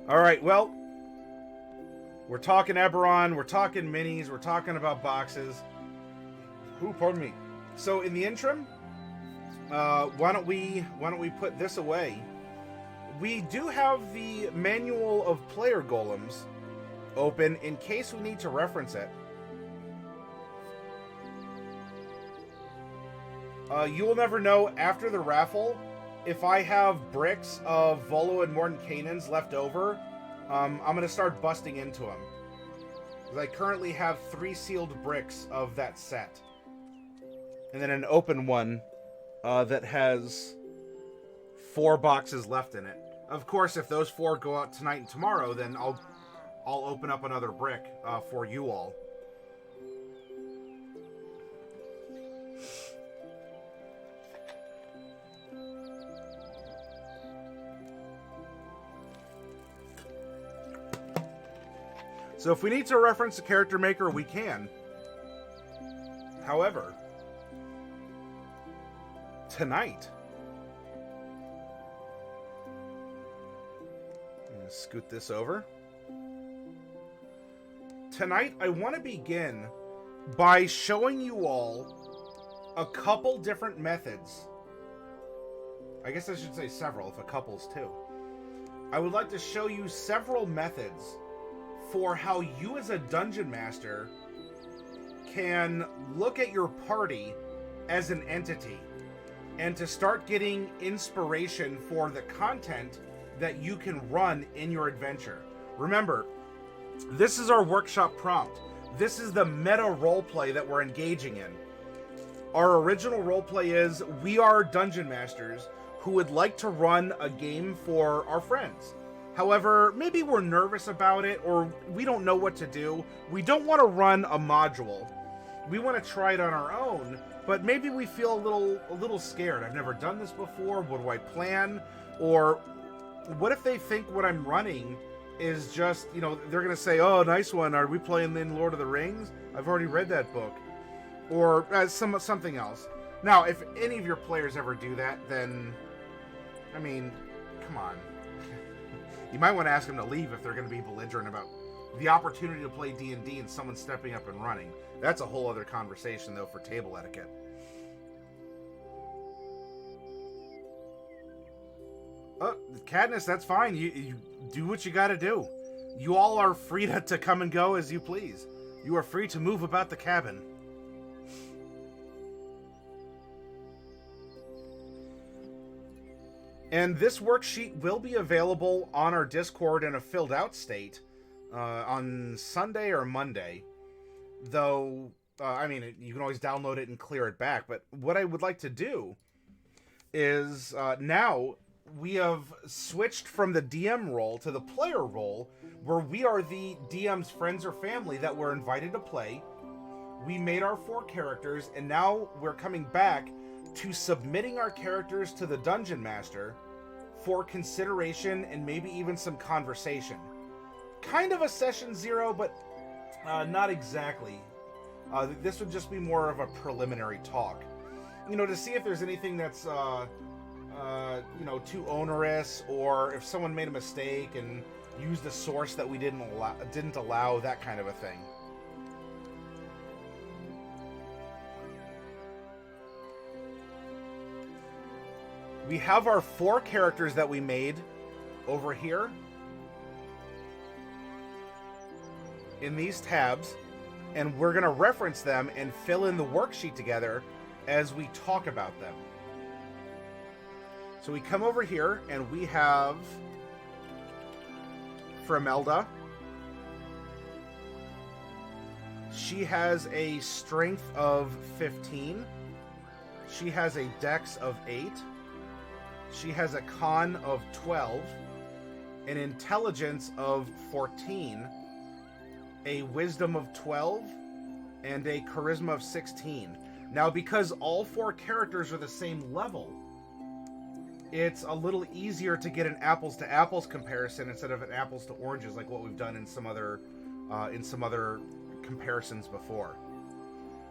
Alright, well, we're talking Eberron, we're talking minis, we're talking about boxes. Ooh, pardon me. So in the interim, why don't we put this away? We do have the manual of player golems open in case we need to reference it. You will never know after the raffle if I have bricks of Volo and Mordenkainen's left over. I'm going to start busting into them. Because I currently have 3 sealed bricks of that set. And then an open one that has 4 boxes left in it. Of course, if those 4 go out tonight and tomorrow, then I'll open up another brick for you all. So if we need to reference a character maker, we can. However, tonight, I'm going to scoot this over. Tonight, I want to begin by showing you all a couple different methods. I guess I should say several, if a couple's too. I would like to show you several methods for how you as a dungeon master can look at your party as an entity and to start getting inspiration for the content that you can run in your adventure. Remember, this is our workshop prompt. This is the meta roleplay that we're engaging in. Our original roleplay is we are dungeon masters who would like to run a game for our friends. However, maybe we're nervous about it, or we don't know what to do. We don't want to run a module. We want to try it on our own, but maybe we feel a little scared. I've never done this before. What do I plan? Or what if they think what I'm running is just, you know, they're going to say, oh, nice one. Are we playing in Lord of the Rings? I've already read that book. Or something else. Now, if any of your players ever do that, then, I mean, come on. You might want to ask them to leave if they're going to be belligerent about the opportunity to play D&D and someone stepping up and running. That's a whole other conversation, though, for table etiquette. Cadmus, that's fine. You do what you got to do. You all are free to come and go as you please. You are free to move about the cabin. And this worksheet will be available on our Discord in a filled out state on Sunday or Monday. Though, I mean, you can always download it and clear it back. But what I would like to do is now we have switched from the DM role to the player role, where we are the DM's friends or family that we're invited to play. We made our 4 characters, and now we're coming back to submitting our characters to the Dungeon Master for consideration and maybe even some conversation. Kind of a session 0, but not exactly. This would just be more of a preliminary talk. You know, to see if there's anything that's, you know, too onerous, or if someone made a mistake and used a source that we didn't allow, that kind of a thing. We have our 4 characters that we made over here in these tabs, and we're going to reference them and fill in the worksheet together as we talk about them. So we come over here and we have Fremelda. She has a strength of 15. She has a dex of 8. She has a con of 12, an intelligence of 14, a wisdom of 12, and a charisma of 16. Now, because all 4 characters are the same level, it's a little easier to get an apples to apples comparison instead of an apples to oranges, like what we've done in some other comparisons before.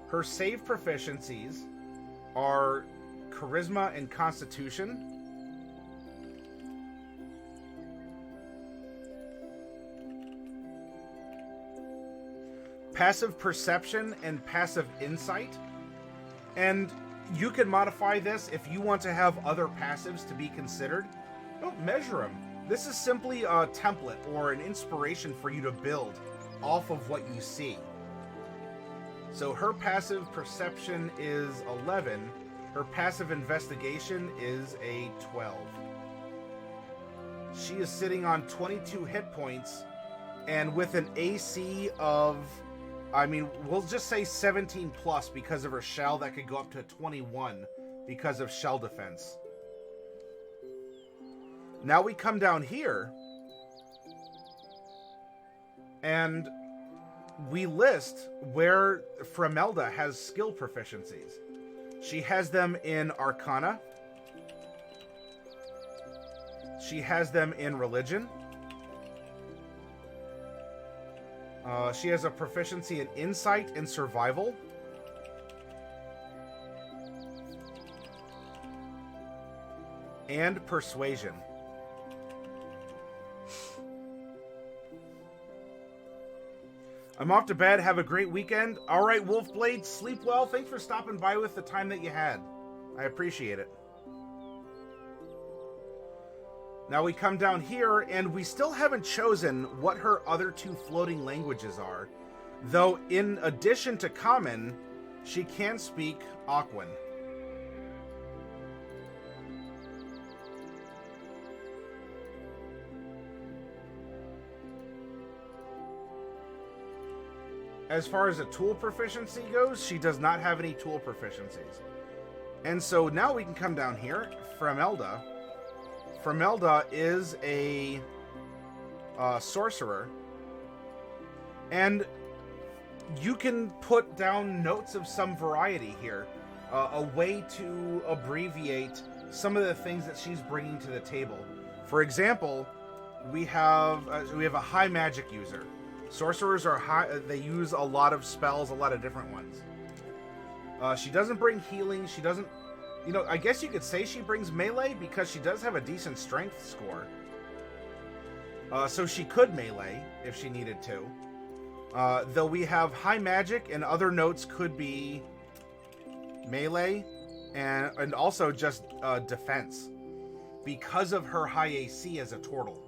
Her save proficiencies are charisma and constitution. passive perception, and passive insight. And you can modify this if you want to have other passives to be considered. Don't measure them. This is simply a template or an inspiration for you to build off of what you see. So her passive perception is 11. Her passive investigation is a 12. She is sitting on 22 hit points, and with an AC of, I mean, we'll just say 17 plus because of her shell. That could go up to 21 because of shell defense. Now we come down here, and we list where Fremelda has skill proficiencies. She has them in Arcana. She has them in Religion. She has a proficiency in Insight and Survival. And Persuasion. I'm off to bed. Have a great weekend. All right, Wolfblade, sleep well. Thanks for stopping by with the time that you had. I appreciate it. Now we come down here, and we still haven't chosen what her other two floating languages are. Though, in addition to Common, she can speak Aquan. As far as a tool proficiency goes, she does not have any tool proficiencies. And so now we can come down here. Fremelda. Fremelda is a sorcerer. And you can put down notes of some variety here. A way to abbreviate some of the things that she's bringing to the table. For example, we have a high magic user. Sorcerers are high, they use a lot of spells, a lot of different ones. She doesn't bring healing, she doesn't, you know, I guess you could say she brings melee because she does have a decent strength score. So she could melee if she needed to. Though we have high magic, and other notes could be melee and also just defense because of her high AC as a turtle.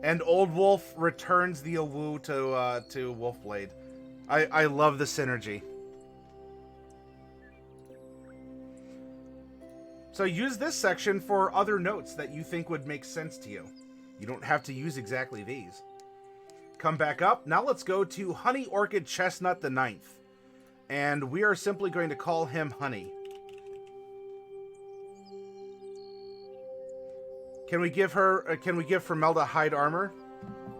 And Old Wolf returns the Awu to Wolfblade. I love the synergy. So use this section for other notes that you think would make sense to you. You don't have to use exactly these. Come back up. Now let's go to Honey Orchid Chestnut the Ninth. And we are simply going to call him Honey. Can we give Fremelda hide armor?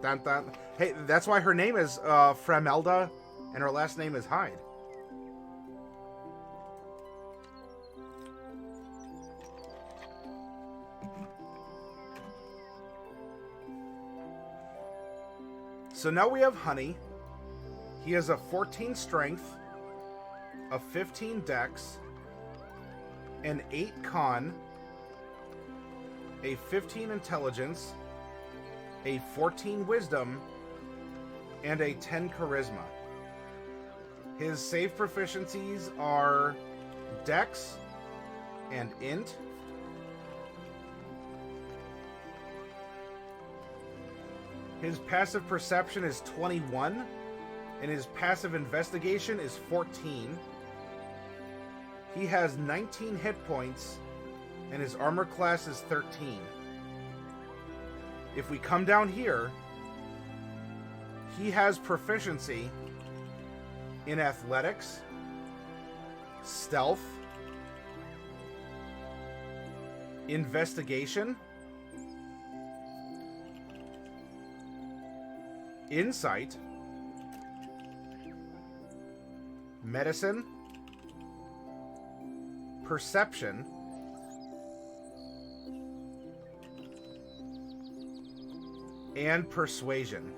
Dun, dun. Hey, that's why her name is Fremelda, and her last name is Hyde. So now we have Honey. He has a 14 strength, a 15 dex, an 8 con, a 15 intelligence, a 14 wisdom, and a 10 charisma. His save proficiencies are dex and int. His passive perception is 21, and his passive investigation is 14. He has 19 hit points, and his armor class is 13. If we come down here, he has proficiency in athletics, stealth, investigation, insight, medicine, perception, and persuasion.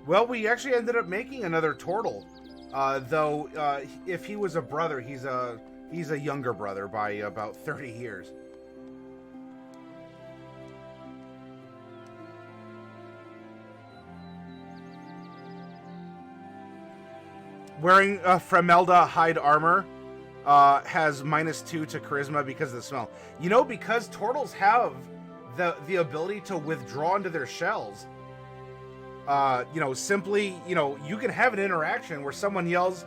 Well, we actually ended up making another turtle. Though if he was a brother, he's a younger brother by about 30 years. Wearing Fremelda hide armor has -2 to charisma because of the smell. You know, because turtles have the ability to withdraw into their shells. You know, simply, you know, you can have an interaction where someone yells,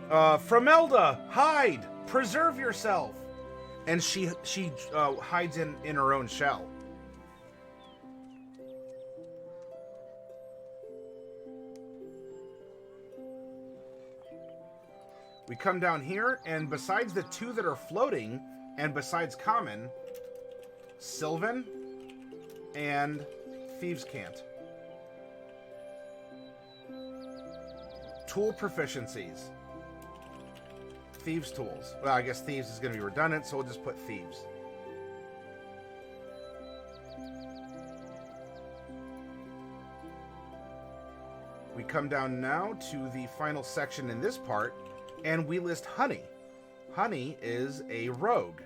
Fremelda, hide, preserve yourself. And she hides in her own shell. We come down here, and besides the two that are floating, and besides common, Sylvan and Thieves' Cant. Tool proficiencies. Thieves' tools. Well, I guess Thieves is going to be redundant, so we'll just put Thieves. We come down now to the final section in this part, and we list Honey. Honey is a rogue.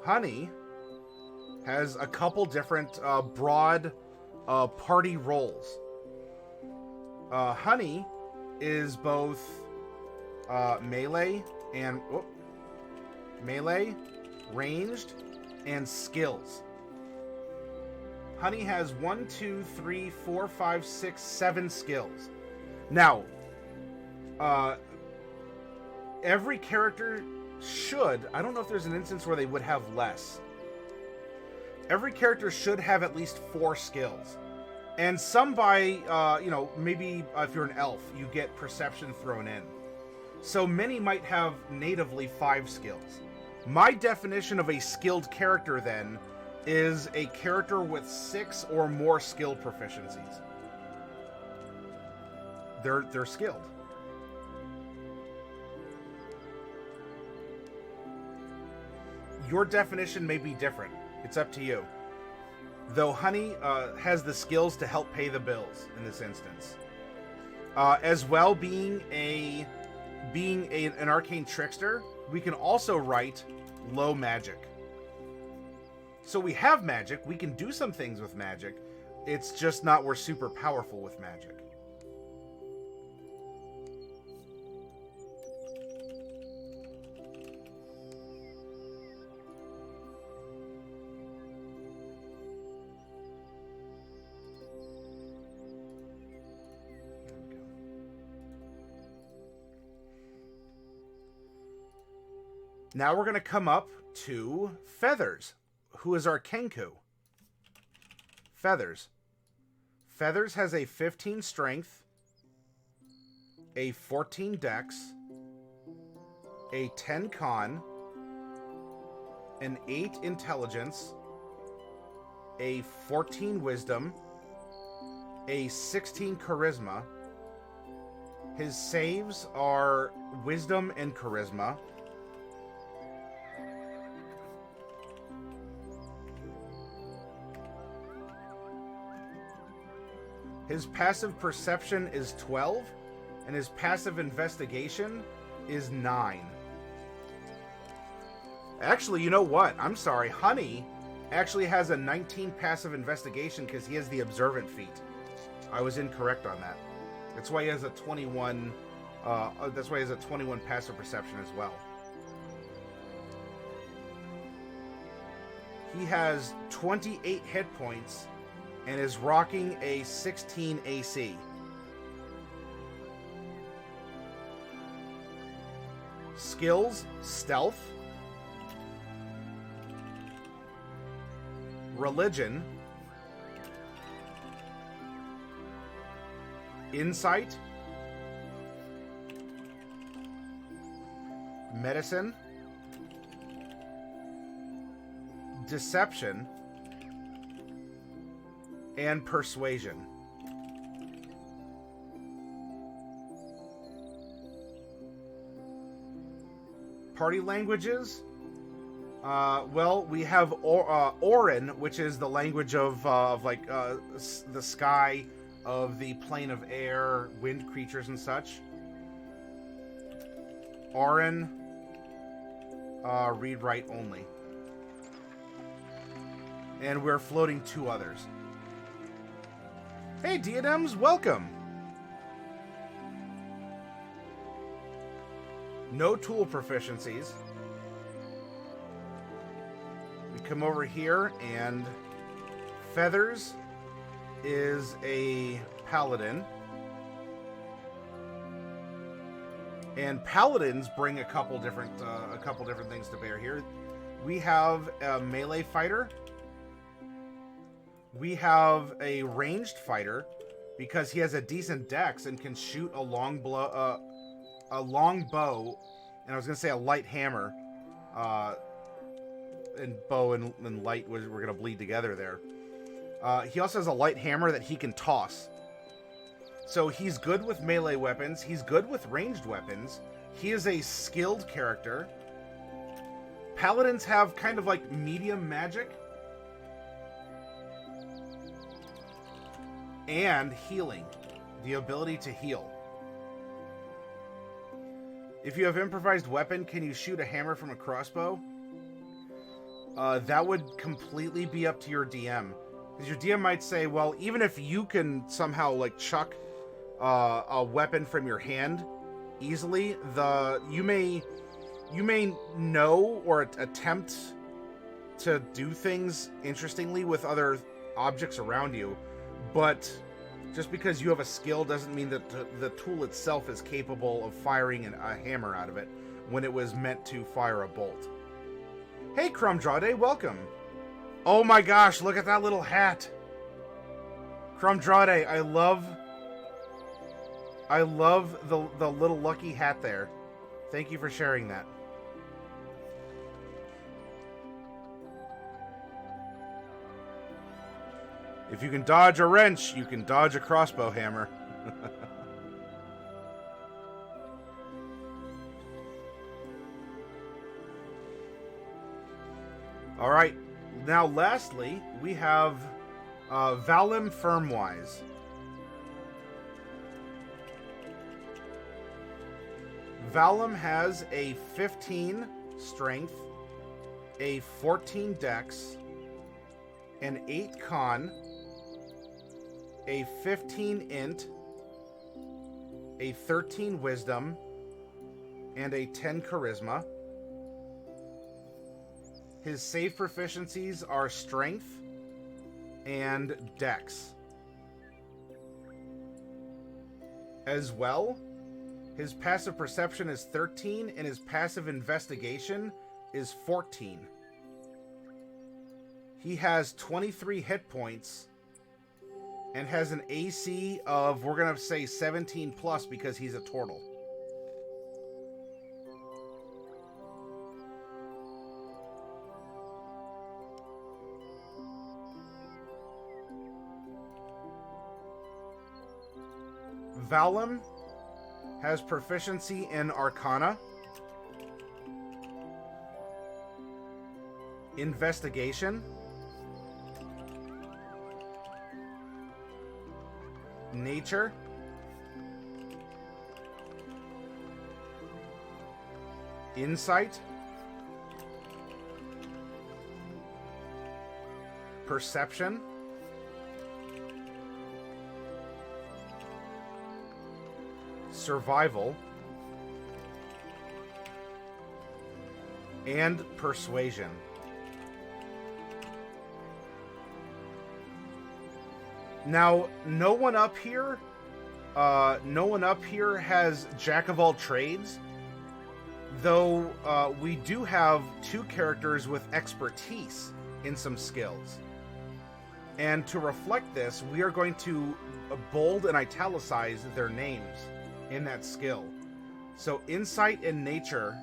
Honey has a couple different broad party roles. Honey is both melee, ranged, and skills. Honey has 1, 2, 3, 4, 5, 6, 7 skills. Now, every character should, I don't know if there's an instance where they would have less. Every character should have at least 4 skills. And some by, you know, maybe if you're an elf, you get perception thrown in. So many might have natively 5 skills. My definition of a skilled character, then, is a character with 6 or more skill proficiencies. They're skilled. Your definition may be different. It's up to you. Though Honey has the skills to help pay the bills in this instance. As well, being an arcane trickster, we can also write low magic. So we have magic, we can do some things with magic, it's just not we're super powerful with magic. Now we're going to come up to Feathers, who is our Kenku. Feathers. Feathers has a 15 strength, a 14 dex, a 10 con, an 8 intelligence, a 14 wisdom, a 16 charisma. His saves are wisdom and charisma. His passive perception is 12, and his passive investigation is 9. Actually, you know what? I'm sorry. Honey actually has a 19 passive investigation because he has the observant feat. I was incorrect on that. That's why he has a 21. That's why he has a 21 passive perception as well. He has 28 hit points and is rocking a 16 AC. Skills: stealth, religion, insight, medicine, deception, and persuasion. Party languages. Well, we have Orin, which is the language of the sky, of the plane of air, wind creatures and such. Orin, read write only. And we're floating 2 others. Hey, Diadems, welcome! No tool proficiencies. We come over here, and Feathers is a paladin. And paladins bring a couple different things to bear here. We have a melee fighter. We have a ranged fighter because he has a decent dex and can shoot a long bow, and I was gonna say a light hammer. And bow and light we're gonna bleed together there. He also has a light hammer that he can toss. So he's good with melee weapons. He's good with ranged weapons. He is a skilled character. Paladins have kind of like medium magic. And healing. The ability to heal. If you have improvised weapon, can you shoot a hammer from a crossbow? That would completely be up to your DM. Because your DM might say, well, even if you can somehow like chuck a weapon from your hand easily, you may know or attempt to do things interestingly with other objects around you, but just because you have a skill doesn't mean that the tool itself is capable of firing a hammer out of it when it was meant to fire a bolt. Hey, Crumdrade, welcome. Oh my gosh, look at that little hat. Crumdrade, I love the little lucky hat there. Thank you for sharing that. If you can dodge a wrench, you can dodge a crossbow hammer. All right. Now, lastly, we have Valim Firmwise. Valim has a 15 strength, a 14 dex, an 8 con, a 15 int, a 13 wisdom, and a 10 charisma. His save proficiencies are strength and dex. As well, his passive perception is 13 and his passive investigation is 14. He has 23 hit points and has an AC of, we're going to say 17 plus because he's a turtle. Valim has proficiency in Arcana, Investigation, Nature, Insight, Perception, Survival, and Persuasion. Now, no one up here has Jack of all trades, though we do have 2 characters with expertise in some skills. And to reflect this, we are going to bold and italicize their names in that skill. So Insight and Nature.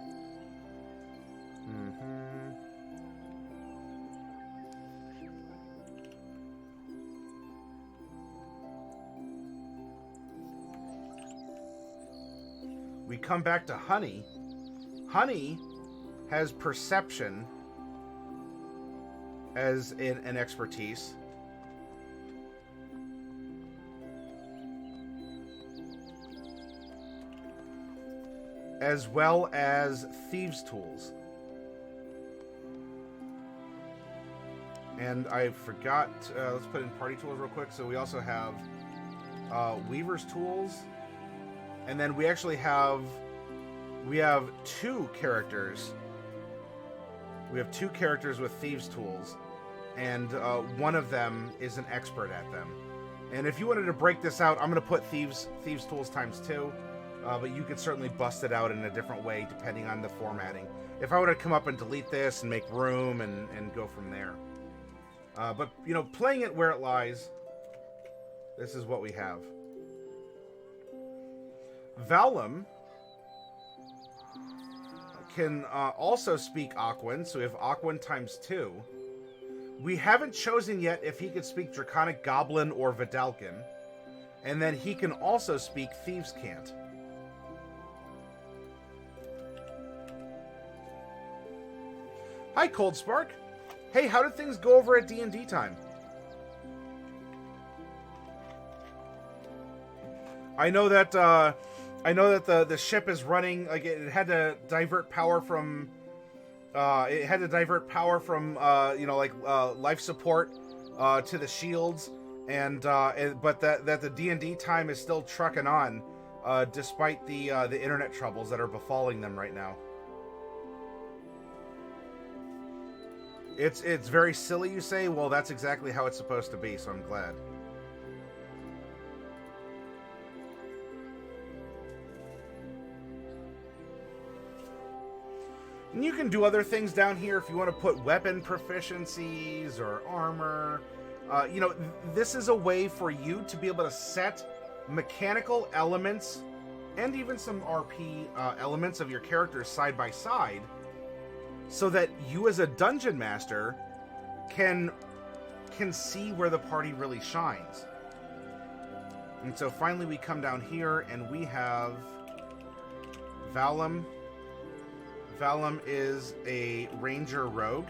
We come back to Honey. Honey has Perception as an expertise. As well as Thieves' Tools. And I forgot, let's put in Party Tools real quick. So we also have Weaver's Tools. And then we actually have we have two characters. We have two characters with thieves' tools, and one of them is an expert at them. And if you wanted to break this out, I'm going to put thieves tools times 2, but you could certainly bust it out in a different way depending on the formatting. If I were to come up and delete this and make room and go from there. But, you know, playing it where it lies, this is what we have. Vallum can also speak Aquan, so we have Aquan times 2. We haven't chosen yet if he could speak Draconic Goblin or Vidalcan. And then he can also speak Thieves' Cant. Hi, Cold Spark. Hey, how did things go over at D&D time? I know that the ship is running, like it had to divert power from life support to the shields, but that the D&D time is still trucking on despite the internet troubles that are befalling them right now. It's very silly, you say? Well, that's exactly how it's supposed to be, so I'm glad. And you can do other things down here if you want to put weapon proficiencies or armor. This is a way for you to be able to set mechanical elements and even some RP elements of your characters side by side, so that you as a dungeon master can see where the party really shines. And so finally we come down here and we have Vallum. Vallum is a ranger rogue.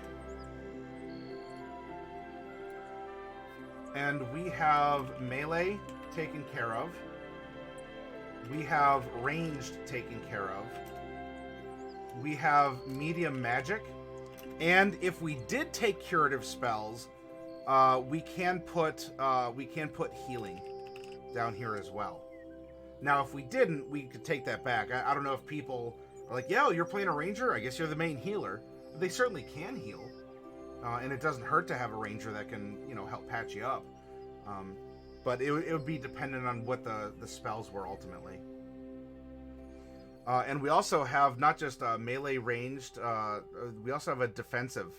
And we have melee taken care of. We have ranged taken care of. We have medium magic. And if we did take curative spells, we can put healing down here as well. Now, if we didn't, we could take that back. I don't know if people are like, yeah, you're playing a ranger? I guess you're the main healer. They certainly can heal. And it doesn't hurt to have a ranger that can, help patch you up. But it would be dependent on what the spells were ultimately. And we also have not just melee ranged, we also have a defensive.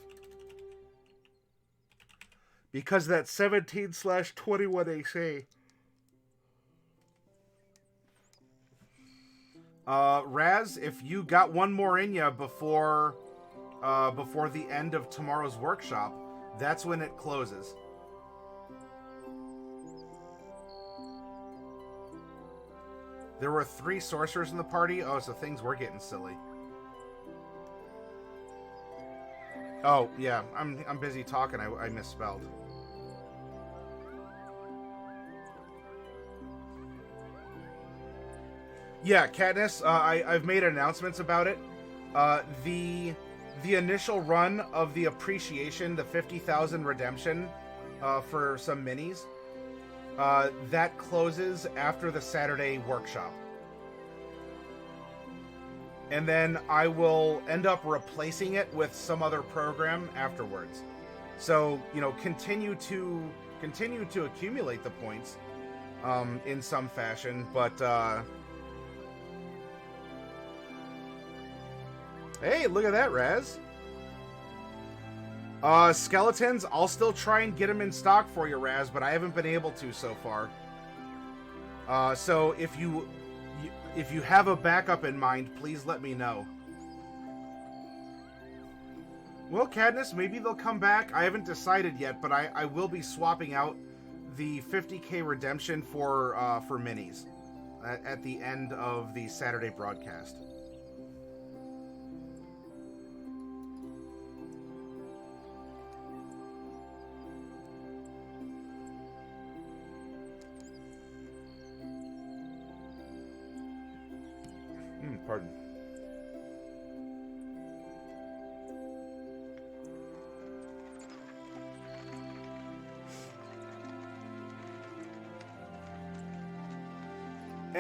Because that 17/21 AC. Raz, if you got one more in you before the end of tomorrow's workshop, that's when it closes. There were 3 sorcerers in the party. Oh, so things were getting silly. Oh, yeah. I'm busy talking. I misspelled. Yeah, Katniss, I've made announcements about it. The initial run of the appreciation, the 50,000 redemption for some minis, that closes after the Saturday workshop. And then I will end up replacing it with some other program afterwards. So, continue to accumulate the points in some fashion, but hey, look at that, Raz. Skeletons, I'll still try and get them in stock for you, Raz, but I haven't been able to so far. So if you have a backup in mind, please let me know. Well, Cadmus, maybe they'll come back. I haven't decided yet, but I will be swapping out the 50k redemption for minis at the end of the Saturday broadcast. Pardon.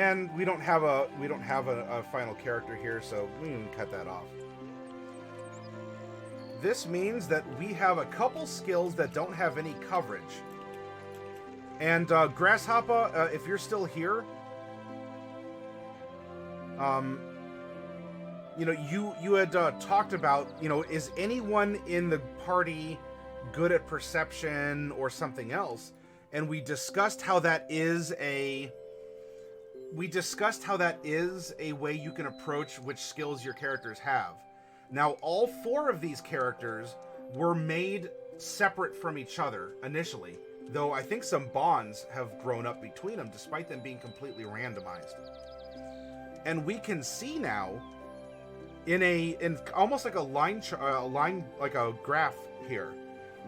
And we don't have a final character here, so we can cut that off. This means that we have a couple skills that don't have any coverage. And Grasshopper, if you're still here, you know, you had talked about, you know, is anyone in the party good at perception or something else? And we discussed how that is a way you can approach which skills your characters have. Now, all 4 of these characters were made separate from each other initially, though I think some bonds have grown up between them despite them being completely randomized. And we can see now in almost like a line like a graph here.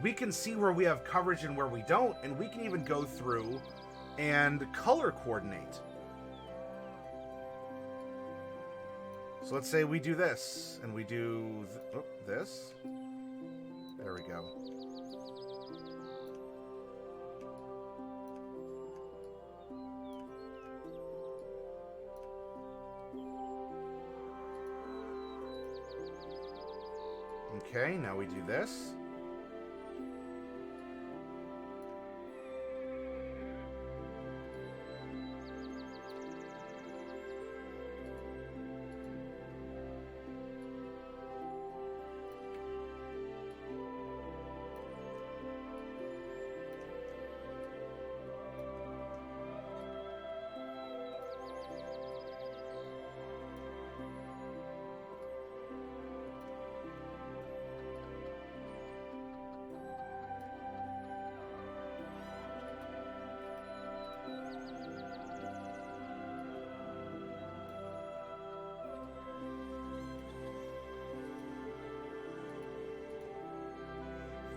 We can see where we have coverage and where we don't, and we can even go through and color coordinate. So let's say we do this, and we do this. There we go. Okay, now we do this.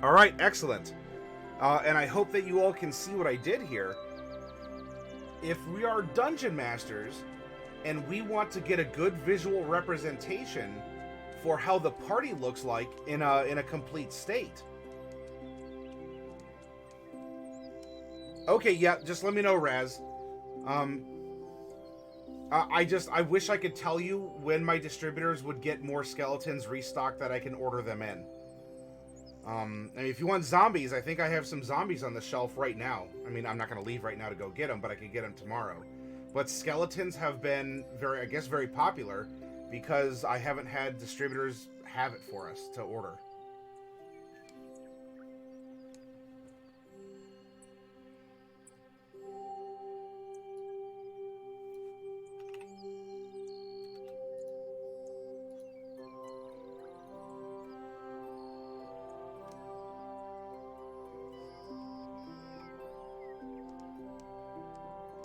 All right, excellent. And I hope that you all can see what I did here. If we are dungeon masters and we want to get a good visual representation for how the party looks like in a complete state. Okay, yeah, just let me know, Raz. I wish I could tell you when my distributors would get more skeletons restocked that I can order them in. I mean, if you want zombies, I think I have some zombies on the shelf right now. I mean, I'm not going to leave right now to go get them, but I could get them tomorrow. But skeletons have been very popular because I haven't had distributors have it for us to order.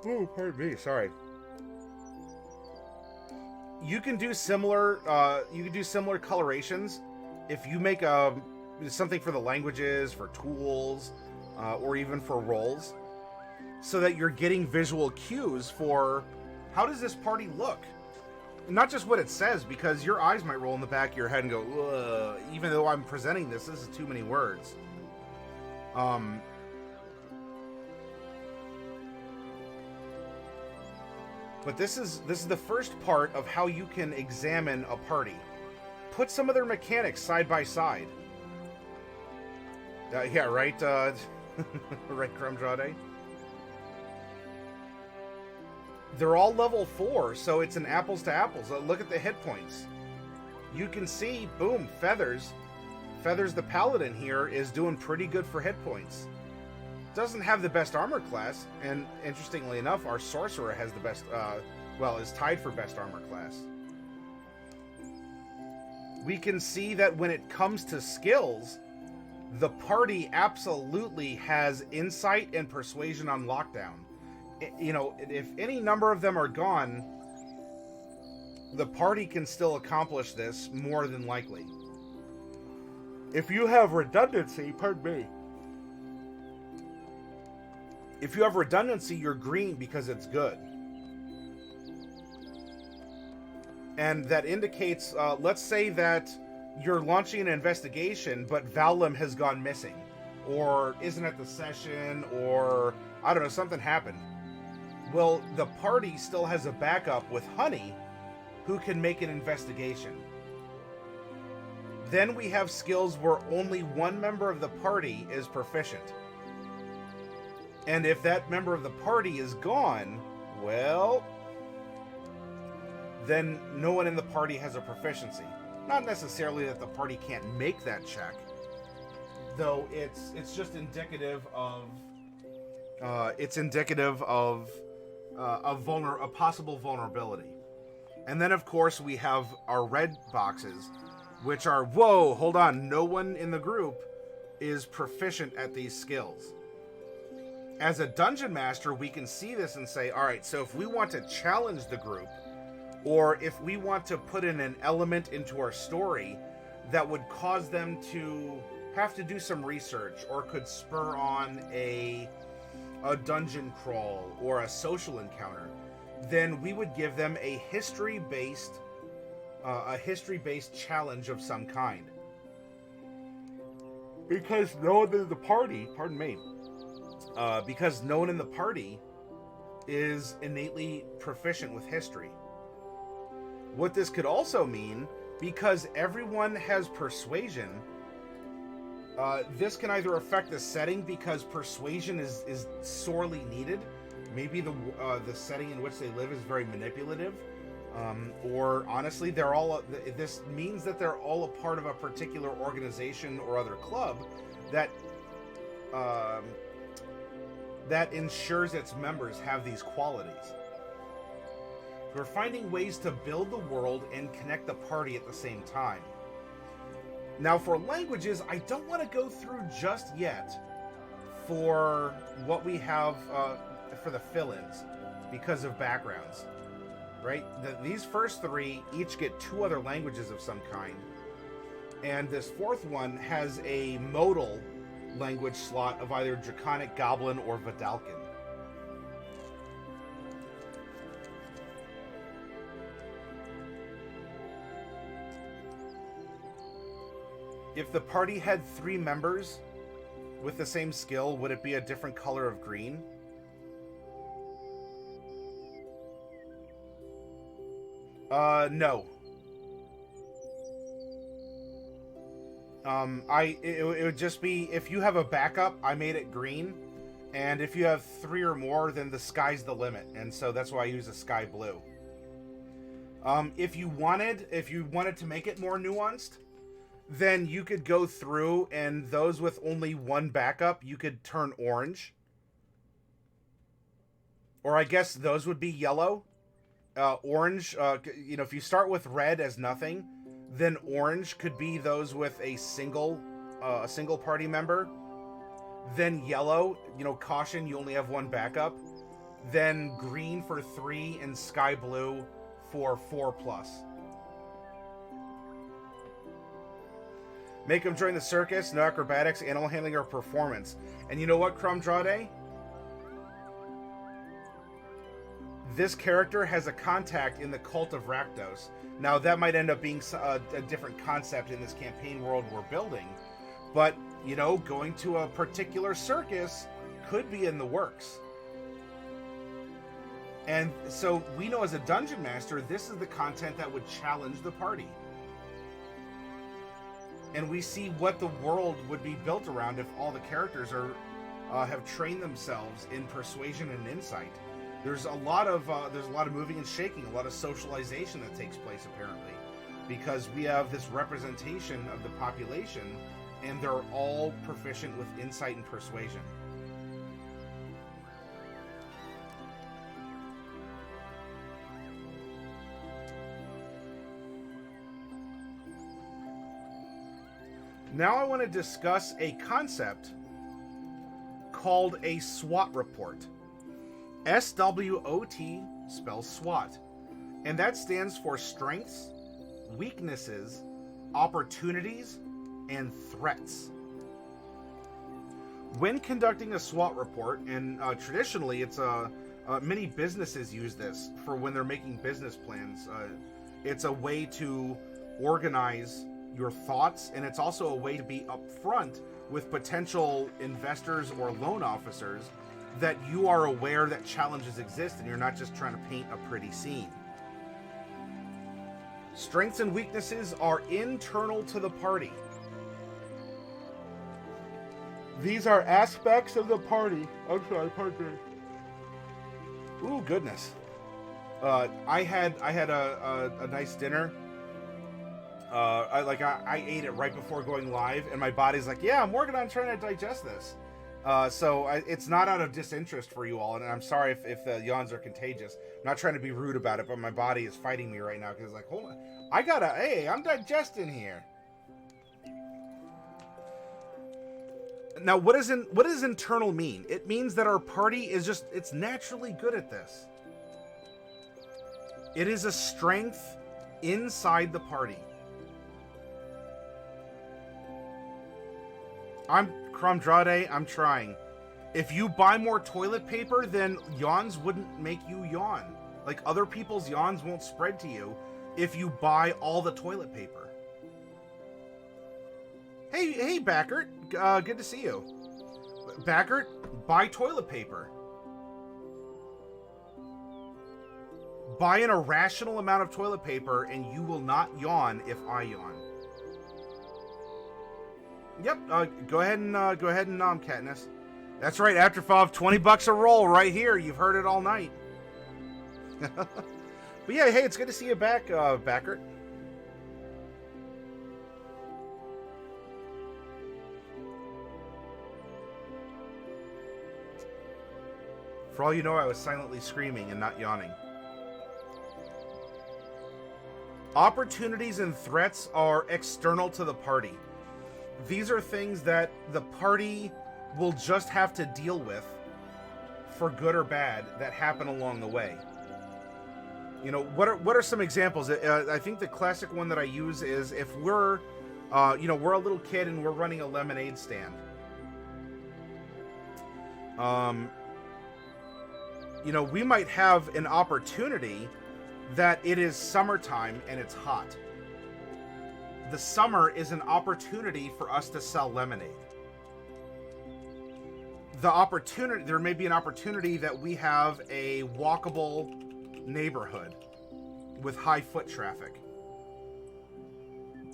Oh, pardon me. Sorry. You can do similar. Colorations if you make something for the languages, for tools, or even for roles, so that you're getting visual cues for how does this party look. Not just what it says, because your eyes might roll in the back of your head and go, ugh, even though I'm presenting this is too many words. But this is the first part of how you can examine a party. Put some of their mechanics side by side. Yeah, right, right, Crumdrade? They're all level 4, so it's an apples to apples. Look at the hit points. You can see, boom, Feathers. Feathers the Paladin here is doing pretty good for hit points. Doesn't have the best armor class, and interestingly enough, our Sorcerer has the best, is tied for best armor class. We can see that when it comes to skills, the party absolutely has insight and persuasion on lockdown. You know, if any number of them are gone, the party can still accomplish this more than likely. If you have redundancy, pardon me. If you have redundancy, you're green because it's good. And that indicates, let's say that you're launching an investigation, but Valem has gone missing, or isn't at the session, or, I don't know, something happened. Well, the party still has a backup with Honey, who can make an investigation. Then we have skills where only one member of the party is proficient. And if that member of the party is gone, well, then no one in the party has a proficiency. Not necessarily that the party can't make that check, though it's just indicative of a possible vulnerability. And then of course we have our red boxes, which are, whoa, hold on, no one in the group is proficient at these skills. As a dungeon master, we can see this and say, all right, so if we want to challenge the group, or if we want to put in an element into our story that would cause them to have to do some research, or could spur on a dungeon crawl or a social encounter, then we would give them a history-based challenge of some kind. Because no one in the party, because no one in the party is innately proficient with history. What this could also mean, because everyone has persuasion, this can either affect the setting because persuasion is sorely needed. Maybe the setting in which they live is very manipulative, or honestly, this means that they're all a part of a particular organization or other club that ensures its members have these qualities. We're finding ways to build the world and connect the party at the same time. Now, for languages, I don't want to go through just yet for what we have for the fill-ins because of backgrounds, right? These first three each get 2 other languages of some kind, and this fourth one has a modal language slot of either Draconic, Goblin, or Vidalcan. If the party had 3 members with the same skill, would it be a different color of green? No. It would just be, if you have a backup, I made it green, and if you have 3 or more, then the sky's the limit, and so that's why I use a sky blue. If you wanted to make it more nuanced, then you could go through, and those with only 1 backup, you could turn orange. Or I guess those would be yellow. Orange, if you start with red as nothing, then orange could be those with a single party member. Then yellow, caution, you only have 1 backup. Then green for 3, and sky blue for 4+. Make them join the circus, no acrobatics, animal handling, or performance. And you know what, Crumdrade? This character has a contact in the Cult of Rakdos. Now, that might end up being a different concept in this campaign world we're building. But, going to a particular circus could be in the works. And so we know as a dungeon master, this is the content that would challenge the party. And we see what the world would be built around if all the characters have trained themselves in persuasion and insight. There's a lot of moving and shaking, a lot of socialization that takes place apparently, because we have this representation of the population, and they're all proficient with insight and persuasion. Now I want to discuss a concept called a SWOT report. SWOT spells SWOT, and that stands for strengths, weaknesses, opportunities, and threats. When conducting a SWOT report, and traditionally it's many businesses use this for when they're making business plans. It's a way to organize your thoughts, and it's also a way to be upfront with potential investors or loan officers that you are aware that challenges exist and you're not just trying to paint a pretty scene. Strengths and weaknesses are internal to the party. These are aspects of the party. I'm sorry, pardon me. Ooh, goodness. I had a nice dinner. I ate it right before going live, and my body's like, yeah, I'm working on trying to digest this. It's not out of disinterest for you all, and I'm sorry if the yawns are contagious. I'm not trying to be rude about it, but my body is fighting me right now because it's like, hold on, I'm digesting here. Now, what does internal mean? It means that our party is it's naturally good at this. It is a strength inside the party. Cromdrade, I'm trying. If you buy more toilet paper, then yawns wouldn't make you yawn. Like, other people's yawns won't spread to you if you buy all the toilet paper. Hey, Backert. Good to see you. Backert, buy toilet paper. Buy an irrational amount of toilet paper, and you will not yawn if I yawn. Yep. Go ahead and nom, Katniss. That's right, Afterfov, $20 a roll right here. You've heard it all night. But yeah, hey, it's good to see you back, Backert. For all you know, I was silently screaming and not yawning. Opportunities and threats are external to the party. These are things that the party will just have to deal with, for good or bad, that happen along the way. You know, what are some examples? I think the classic one that I use is if we're a little kid and we're running a lemonade stand. We might have an opportunity that it is summertime and it's hot. The summer is an opportunity for us to sell lemonade. There may be an opportunity that we have a walkable neighborhood with high foot traffic.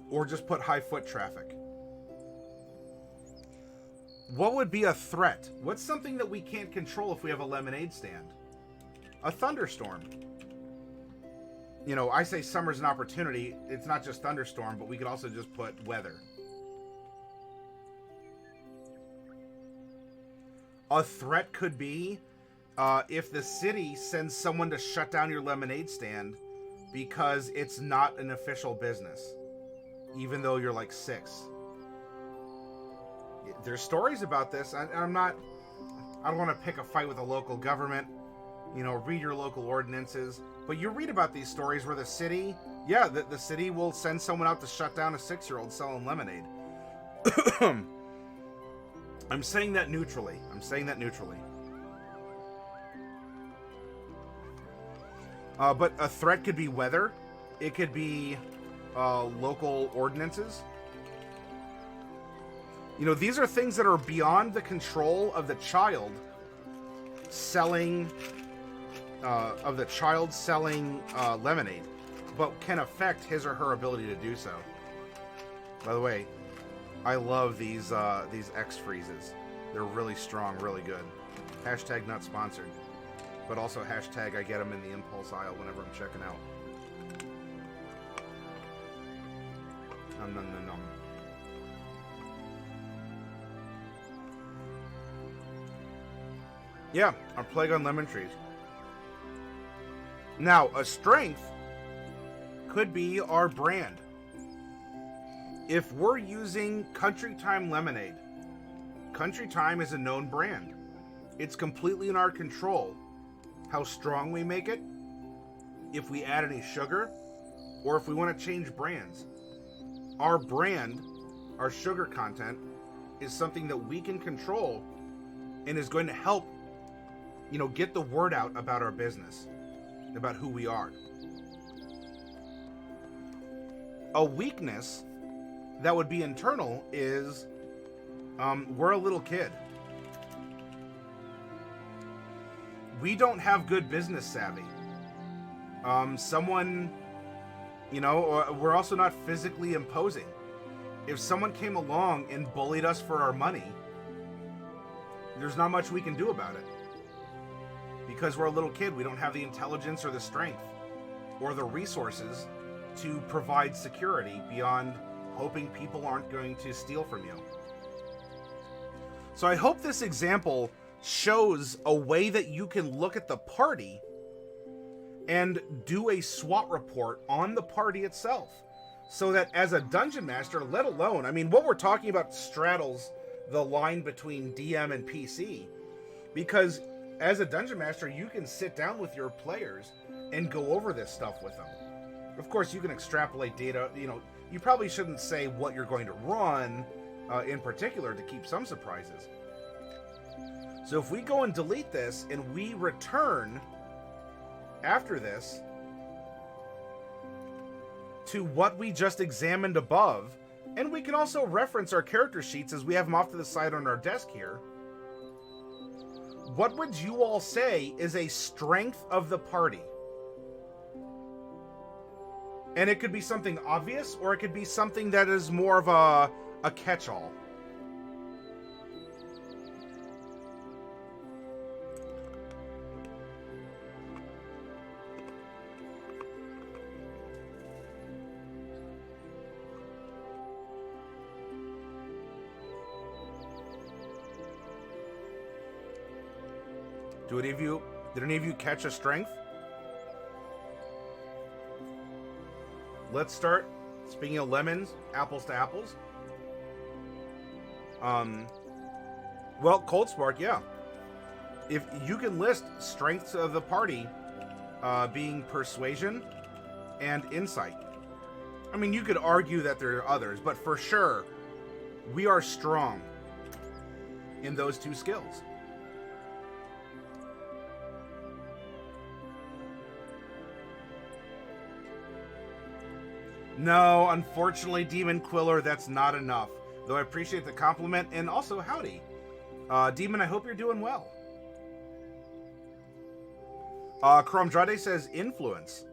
Or just put high foot traffic. What would be a threat? What's something that we can't control if we have a lemonade stand? A thunderstorm. I say summer's an opportunity. It's not just thunderstorm, but we could also just put weather. A threat could be if the city sends someone to shut down your lemonade stand because it's not an official business, even though you're like 6. There's stories about this. I don't want to pick a fight with the local government. Read your local ordinances. But you read about these stories where the city will send someone out to shut down a 6-year-old selling lemonade. I'm saying that neutrally. But a threat could be weather. It could be local ordinances. These are things that are beyond the control of the child selling lemonade, but can affect his or her ability to do so. By the way, I love these X freezes. They're really strong, really good. Hashtag not sponsored, but also hashtag I get them in the impulse aisle whenever I'm checking out. Nom. Yeah, our plague on lemon trees. Now, a strength could be our brand. If we're using Country Time lemonade, Country Time is a known brand. It's completely in our control how strong we make it, if we add any sugar, or if we want to change brands. Our brand, our sugar content, is something that we can control and is going to help, get the word out about our business, about who we are. A weakness that would be internal is we're a little kid. we don't have good business savvy. Someone, we're also not physically imposing. If someone came along and bullied us for our money, there's not much we can do about it. Because we're a little kid, we don't have the intelligence or the strength or the resources to provide security beyond hoping people aren't going to steal from you. So I hope this example shows a way that you can look at the party and do a SWOT report on the party itself. So that as a dungeon master, let alone, I mean, what we're talking about straddles the line between DM and PC. Because as a dungeon master, you can sit down with your players and go over this stuff with them. Of course, you can extrapolate data. You probably shouldn't say what you're going to run in particular to keep some surprises. So if we go and delete this and we return after this to what we just examined above, and we can also reference our character sheets as we have them off to the side on our desk here. What would you all say is a strength of the party? And it could be something obvious, or it could be something that is more of a catch-all. Did any of you catch a strength? Let's start. Speaking of lemons, apples to apples. Well, Cold Spark, yeah. If you can list strengths of the party being persuasion and insight. I mean, you could argue that there are others, but for sure, we are strong in those two skills. No, unfortunately, Demon Quiller, that's not enough. Though I appreciate the compliment, and also howdy. Demon, I hope you're doing well. Kromdrade says influence.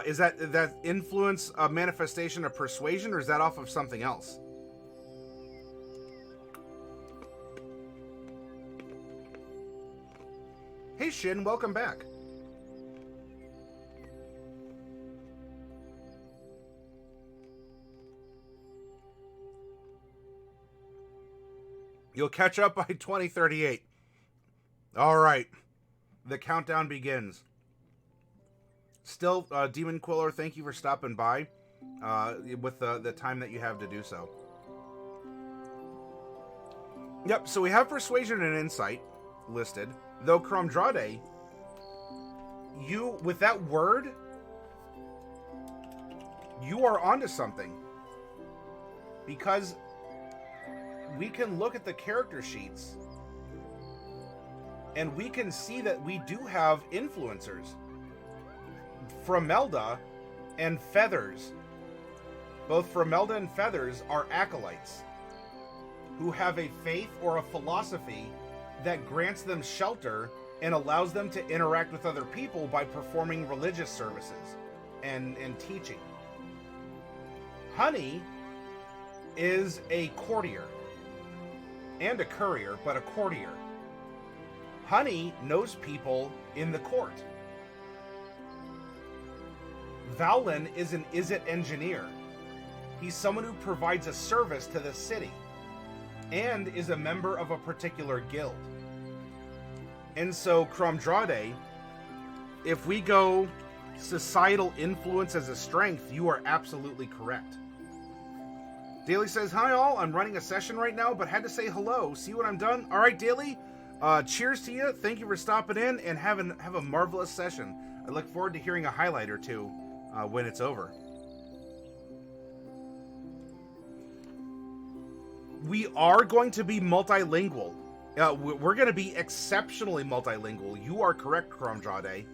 Is that influence a manifestation of persuasion, or is that off of something else? Hey Shin, welcome back. You'll catch up by 2038. All right. The countdown begins. Still, Demon Quiller, thank you for stopping by with the time that you have to do so. Yep, so we have Persuasion and Insight listed. Though, Kromdrade, with that word, you are onto something. Because we can look at the character sheets and we can see that we do have influencers. Framelda and Feathers. Both Framelda and Feathers are acolytes who have a faith or a philosophy that grants them shelter and allows them to interact with other people by performing religious services and teaching. Honey is a courtier. And a courier, but a courtier. Honey knows people in the court. Vowlin is an Izzet engineer. He's someone who provides a service to the city and is a member of a particular guild. And so, Kromdrade, if we go societal influence as a strength, you are absolutely correct. Daly says, hi all, I'm running a session right now, but had to say hello. See what I'm done? All right, Daly, cheers to you. Thank you for stopping in, and have a marvelous session. I look forward to hearing a highlight or two when it's over. We are going to be multilingual. We're going to be exceptionally multilingual. You are correct, Kromdrade.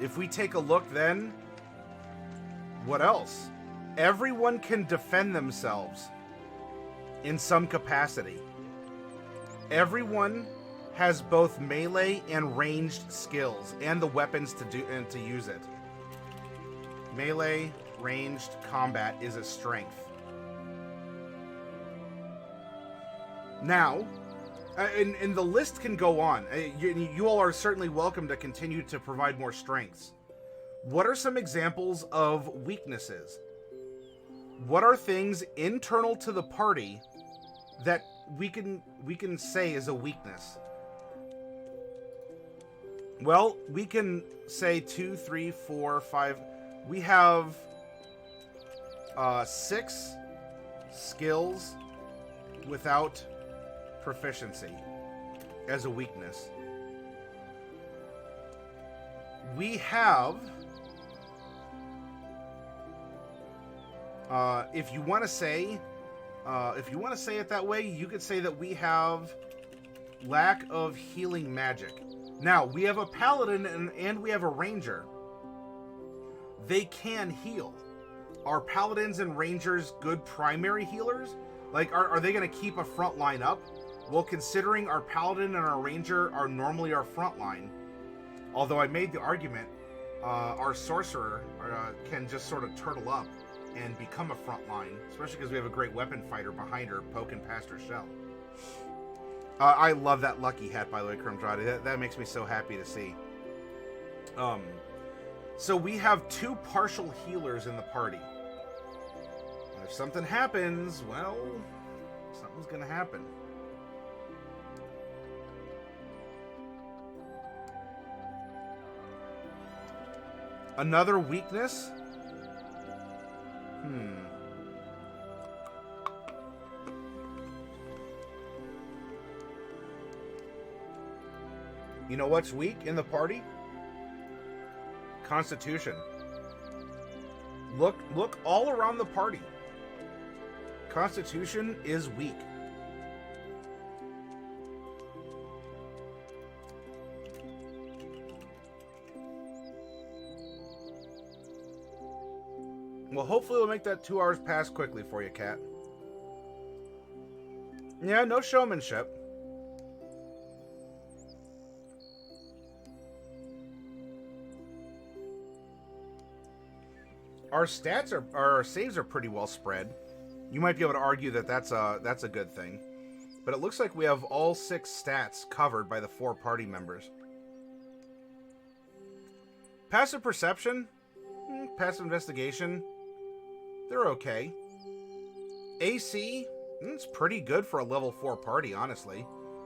If we take a look then, what else? Everyone can defend themselves in some capacity. Everyone has both melee and ranged skills and the weapons to do and to use it. Melee, ranged combat is a strength. Now, and the list can go on. You all are certainly welcome to continue to provide more strengths. What are some examples of weaknesses? What are things internal to the party that we can say is a weakness? Well, we can say 2, 3, 4, 5. We have 6 skills without proficiency as a weakness. We have, if you want to say it that way, you could say that we have lack of healing magic. Now, we have a paladin and we have a ranger. They can heal. Are paladins and rangers good primary healers? Like, are they going to keep a front line up? Well, considering our paladin and our ranger are normally our front line, although I made the argument, our sorcerer can just sort of turtle up and become a front line, especially because we have a great weapon fighter behind her poking past her shell. I love that lucky hat, by the way, Kermdradi. That makes me so happy to see. So we have 2 partial healers in the party. And if something happens, well, something's going to happen. Another weakness? You know what's weak in the party? Constitution. Look all around the party. Constitution is weak. Well, hopefully we'll make that 2 hours pass quickly for you, Cat. Yeah, no showmanship. Our stats are, our saves are pretty well spread. You might be able to argue that that's a good thing. But it looks like we have all 6 stats covered by the 4 party members. Passive perception, passive investigation, they're okay. AC, it's pretty good for a level 4 party, honestly.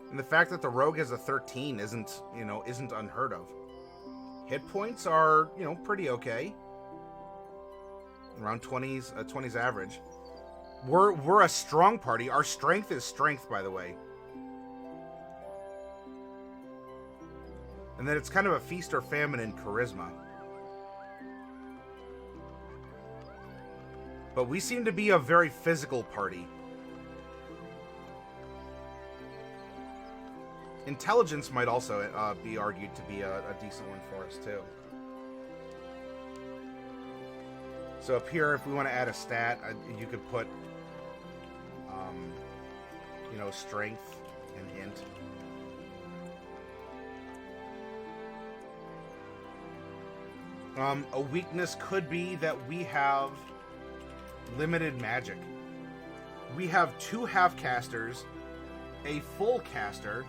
And the fact that the rogue has a 13 isn't unheard of. Hit points are, pretty okay. Around 20s average. We're a strong party. Our strength is strength, by the way. And then it's kind of a feast or famine in charisma. But we seem to be a very physical party. Intelligence might also be argued to be a decent one for us, too. So up here, if we want to add a stat, you could put, strength and int. A weakness could be that we have limited magic. We have 2 half-casters, a full caster,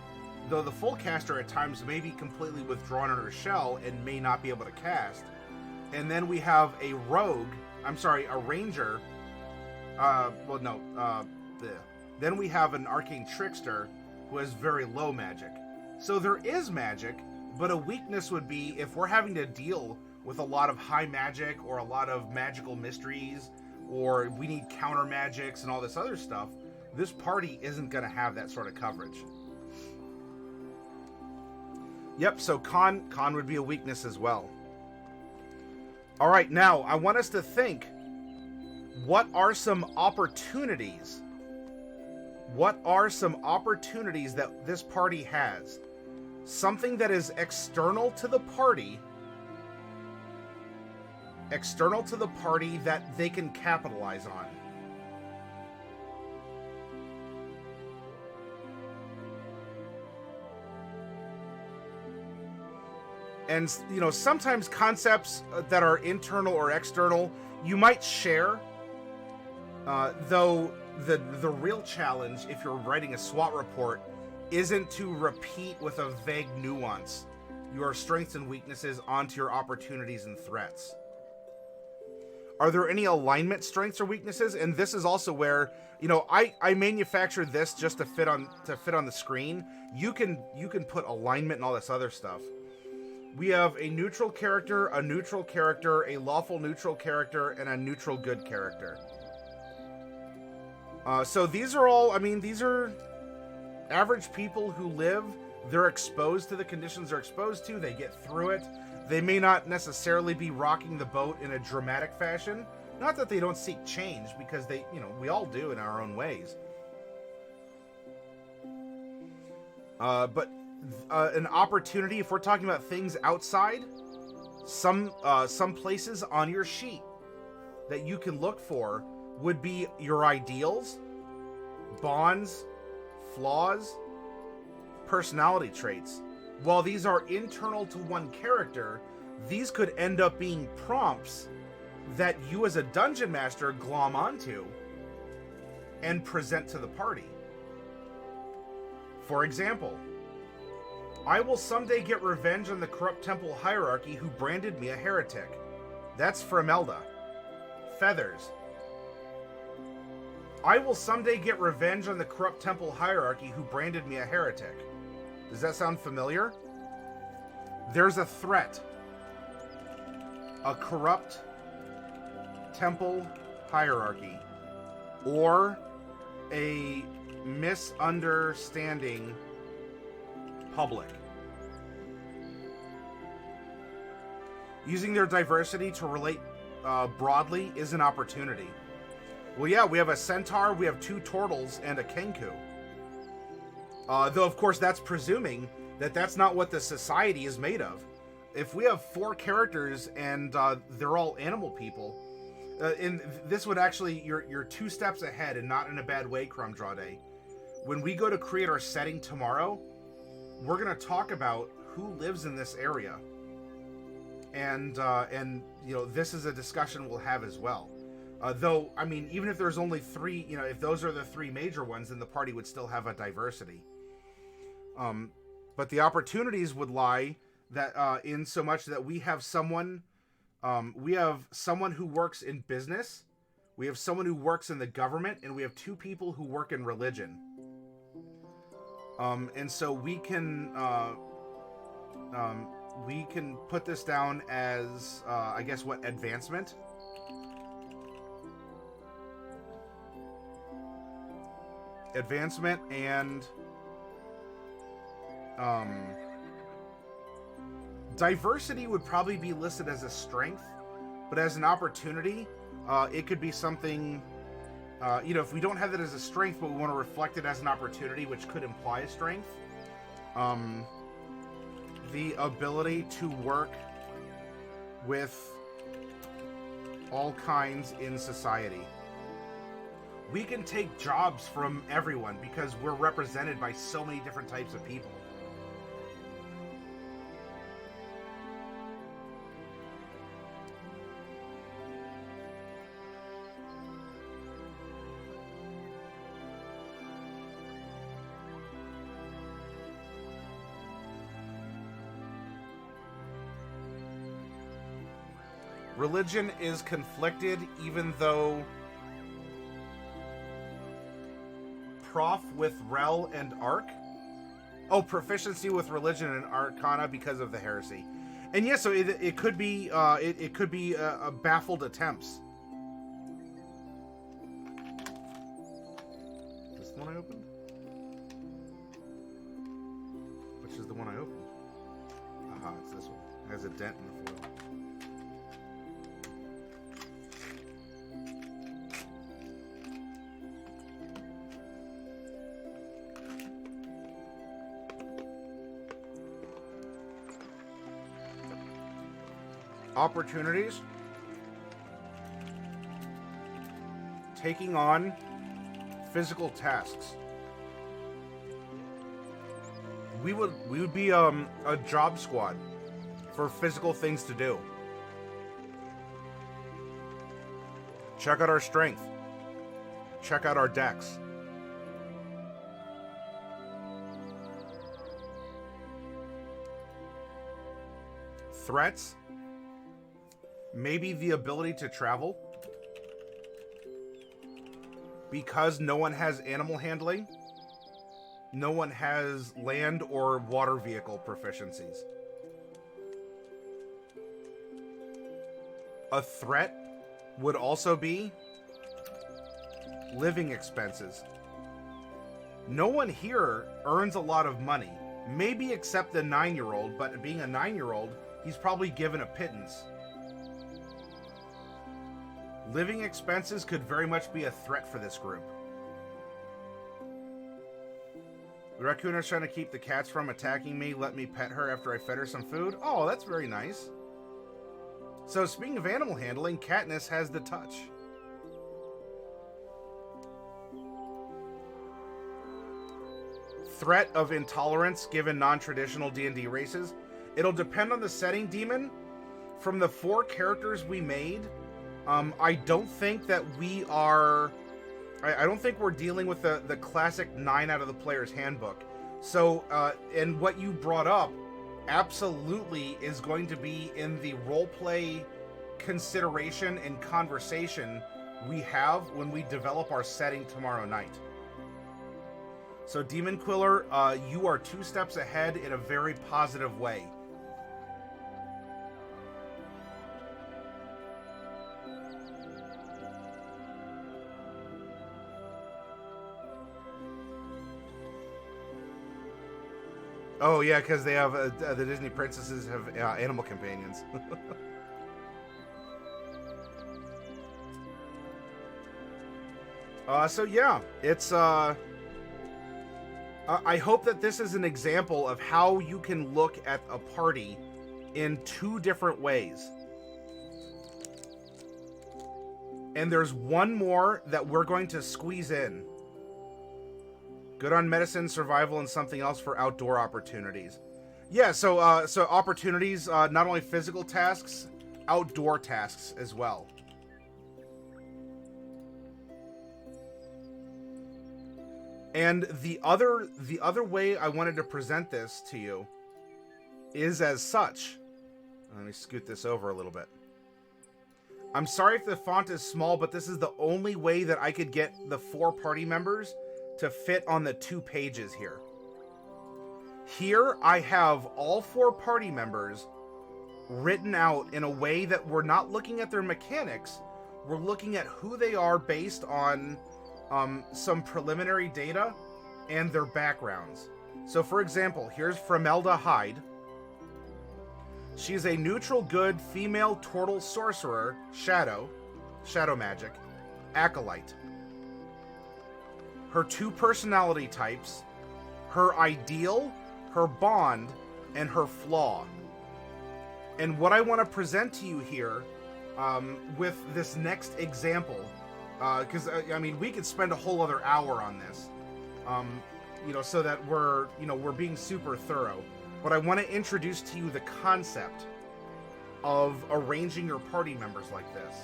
though the full caster at times may be completely withdrawn in her shell and may not be able to cast. And then we have a ranger. Then we have an arcane trickster who has very low magic. So there is magic, but a weakness would be if we're having to deal with a lot of high magic or a lot of magical mysteries, or we need counter magics and all this other stuff, this party isn't going to have that sort of coverage. Yep, so con would be a weakness as well. All right, now I want us to think, what are some opportunities? What are some opportunities that this party has? Something that is external to the party external to the party that they can capitalize on. And, you know, sometimes concepts that are internal or external, you might share, though the real challenge, if you're writing a SWOT report, isn't to repeat with a vague nuance your strengths and weaknesses onto your opportunities and threats. Are there any alignment strengths or weaknesses? And this is also where, you know, I manufactured this just to fit on the screen. You can put alignment and all this other stuff. We have a neutral character, a neutral character, a lawful neutral character, and a neutral good character. So these are all, I mean, these are average people who live. They're exposed to the conditions they're exposed to. They get through it. They may not necessarily be rocking the boat in a dramatic fashion. Not that they don't seek change, because they, you know, we all do in our own ways. But an opportunity, if we're talking about things outside, some places on your sheet that you can look for would be your ideals, bonds, flaws, personality traits. While these are internal to one character, these could end up being prompts that you as a dungeon master glom onto and present to the party. For example, I will someday get revenge on the corrupt temple hierarchy who branded me a heretic. That's from Elda. Feathers. I will someday get revenge on the corrupt temple hierarchy who branded me a heretic. Does that sound familiar? There's a threat. A corrupt temple hierarchy. Or a misunderstanding public. Using their diversity to relate broadly is an opportunity. Well, yeah, we have a centaur, we have 2 turtles, and a kenku. Though, of course, that's presuming that that's not what the society is made of. If we have 4 characters and they're all animal people, and this would actually, you're 2 steps ahead, and not in a bad way, Crumdrade. When we go to create our setting tomorrow, we're going to talk about who lives in this area. And you know, this is a discussion we'll have as well. Though, I mean, even if there's only 3, you know, if those are the 3 major ones, then the party would still have a diversity. But the opportunities would lie that in so much that we have someone who works in business, we have someone who works in the government, and we have 2 people who work in religion. And so we can put this down as, I guess, what, advancement? Advancement and diversity would probably be listed as a strength, but as an opportunity, it could be something, you know, if we don't have that as a strength, but we want to reflect it as an opportunity, which could imply a strength, the ability to work with all kinds in society. We can take jobs from everyone because we're represented by so many different types of people. Religion is conflicted, even though prof with rel and arc. Oh, proficiency with religion and arcana because of the heresy. And yes, so it could be it could be a baffled attempts. Is this the one I opened? Which is the one I opened? Aha, it's this one. It has a dent in the foil. Opportunities. taking on physical tasks. We would be a job squad for physical things to do. Check out our strength. Check out our decks. Threats. Maybe the ability to travel. Because no one has animal handling, no one has land or water vehicle proficiencies. A threat would also be living expenses. No one here earns a lot of money, maybe except the 9-year-old, but being a 9-year-old, he's probably given a pittance. Living expenses could very much be a threat for this group. The raccoon is trying to keep the cats from attacking me. Let me pet her after I fed her some food. Oh, that's very nice. So speaking of animal handling, Katniss has the touch. Threat of intolerance given non-traditional D&D races. It'll depend on the setting, Demon. From the 4 characters we made, I don't think that we are... I don't think we're dealing with the classic 9 out of the player's handbook. So, and what you brought up absolutely is going to be in the roleplay consideration and conversation we have when we develop our setting tomorrow night. So, Demon Quiller, you are 2 steps ahead in a very positive way. Oh, yeah, because they have, the Disney princesses have animal companions. So yeah, it's, I hope that this is an example of how you can look at a party in 2 different ways. And there's one more that we're going to squeeze in. Good on medicine, survival, and something else for outdoor opportunities. Yeah, so so opportunities, not only physical tasks, outdoor tasks as well. And the other way I wanted to present this to you is as such. Let me scoot this over a little bit. I'm sorry if the font is small, but this is the only way that I could get the 4 party members to fit on the 2 pages here. Here I have all 4 party members written out in a way that we're not looking at their mechanics, we're looking at who they are based on some preliminary data and their backgrounds. So for example, here's Fremelda Hyde. She's a neutral good female turtle sorcerer, shadow magic, acolyte. Her 2 personality types, her ideal, her bond, and her flaw. And what I want to present to you here with this next example, because I mean, we could spend a whole other hour on this, you know, so that we're being super thorough. But I want to introduce to you the concept of arranging your party members like this.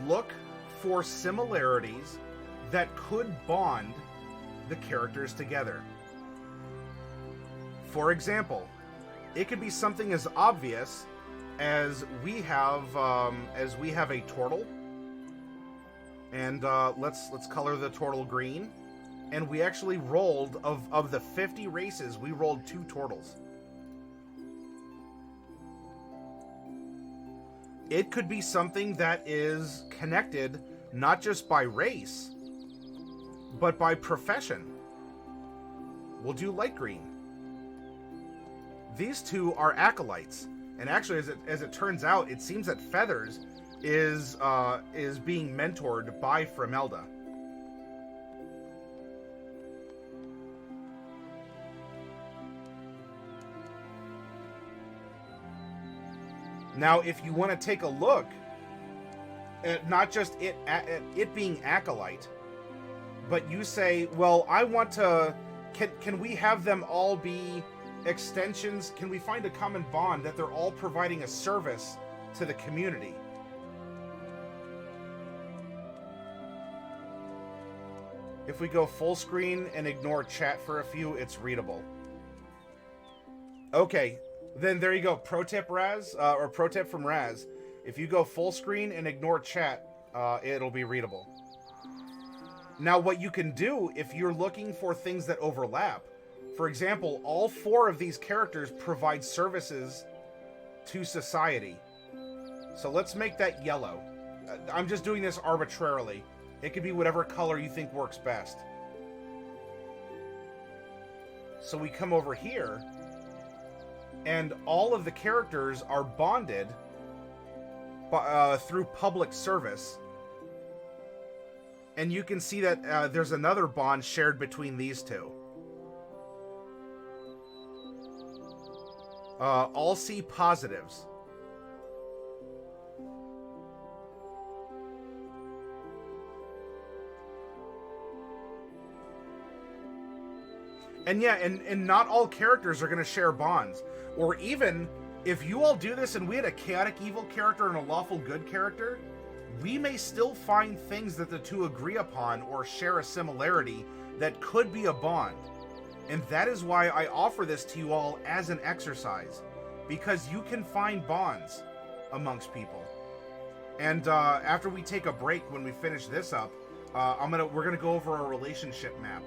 Look for similarities that could bond the characters together. For example, it could be something as obvious as we have a turtle, and let's color the turtle green. And we actually rolled, of the 50 races, we rolled 2 turtles. It could be something that is connected not just by race, but by profession. We'll do light green. These 2 are acolytes, and actually, as it turns out, it seems that Feathers is being mentored by Fremelda. Now, if you want to take a look at not just it being Acolyte, but you say, well, I want to... Can we have them all be extensions? Can we find a common bond that they're all providing a service to the community? If we go full screen and ignore chat for a few, it's readable. Okay, then there you go. Pro tip, Raz, or pro tip from Raz. If you go full screen and ignore chat, it'll be readable. Now, what you can do if you're looking for things that overlap, for example, all 4 of these characters provide services to society. So let's make that yellow. I'm just doing this arbitrarily. It could be whatever color you think works best. So we come over here, and all of the characters are bonded through public service. And you can see that there's another bond shared between these two. All C positives. And yeah, and not all characters are going to share bonds. Or even, if you all do this and we had a chaotic evil character and a lawful good character, we may still find things that the two agree upon or share a similarity that could be a bond. And that is why I offer this to you all as an exercise, because you can find bonds amongst people. And after we take a break, when we finish this up, we're gonna go over a relationship map,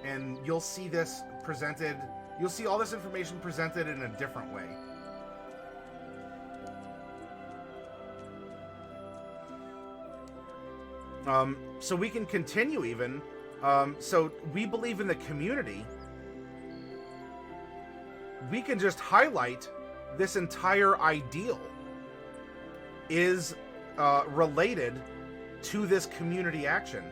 and you'll see this presented. You'll see all this information presented in a different way. So we can continue even. So we believe in the community. We can just highlight this entire ideal is related to this community action.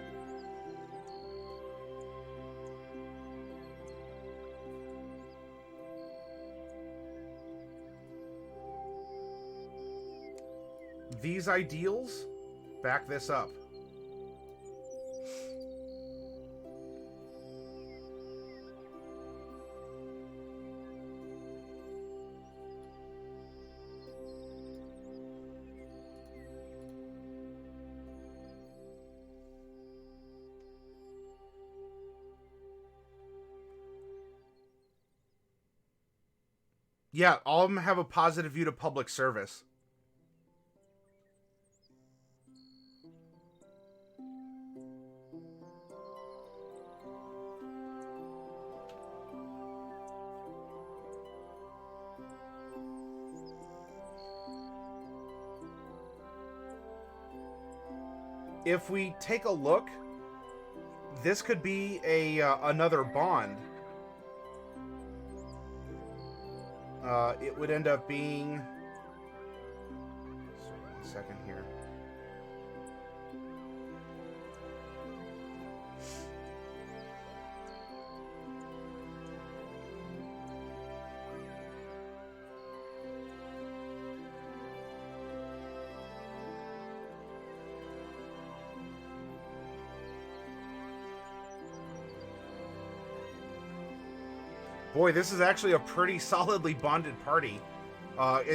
These ideals back this up. Yeah, all of them have a positive view to public service. If we take a look, this could be another bond. It would end up being... Sorry, 1 second here. Boy, this is actually a pretty solidly bonded party.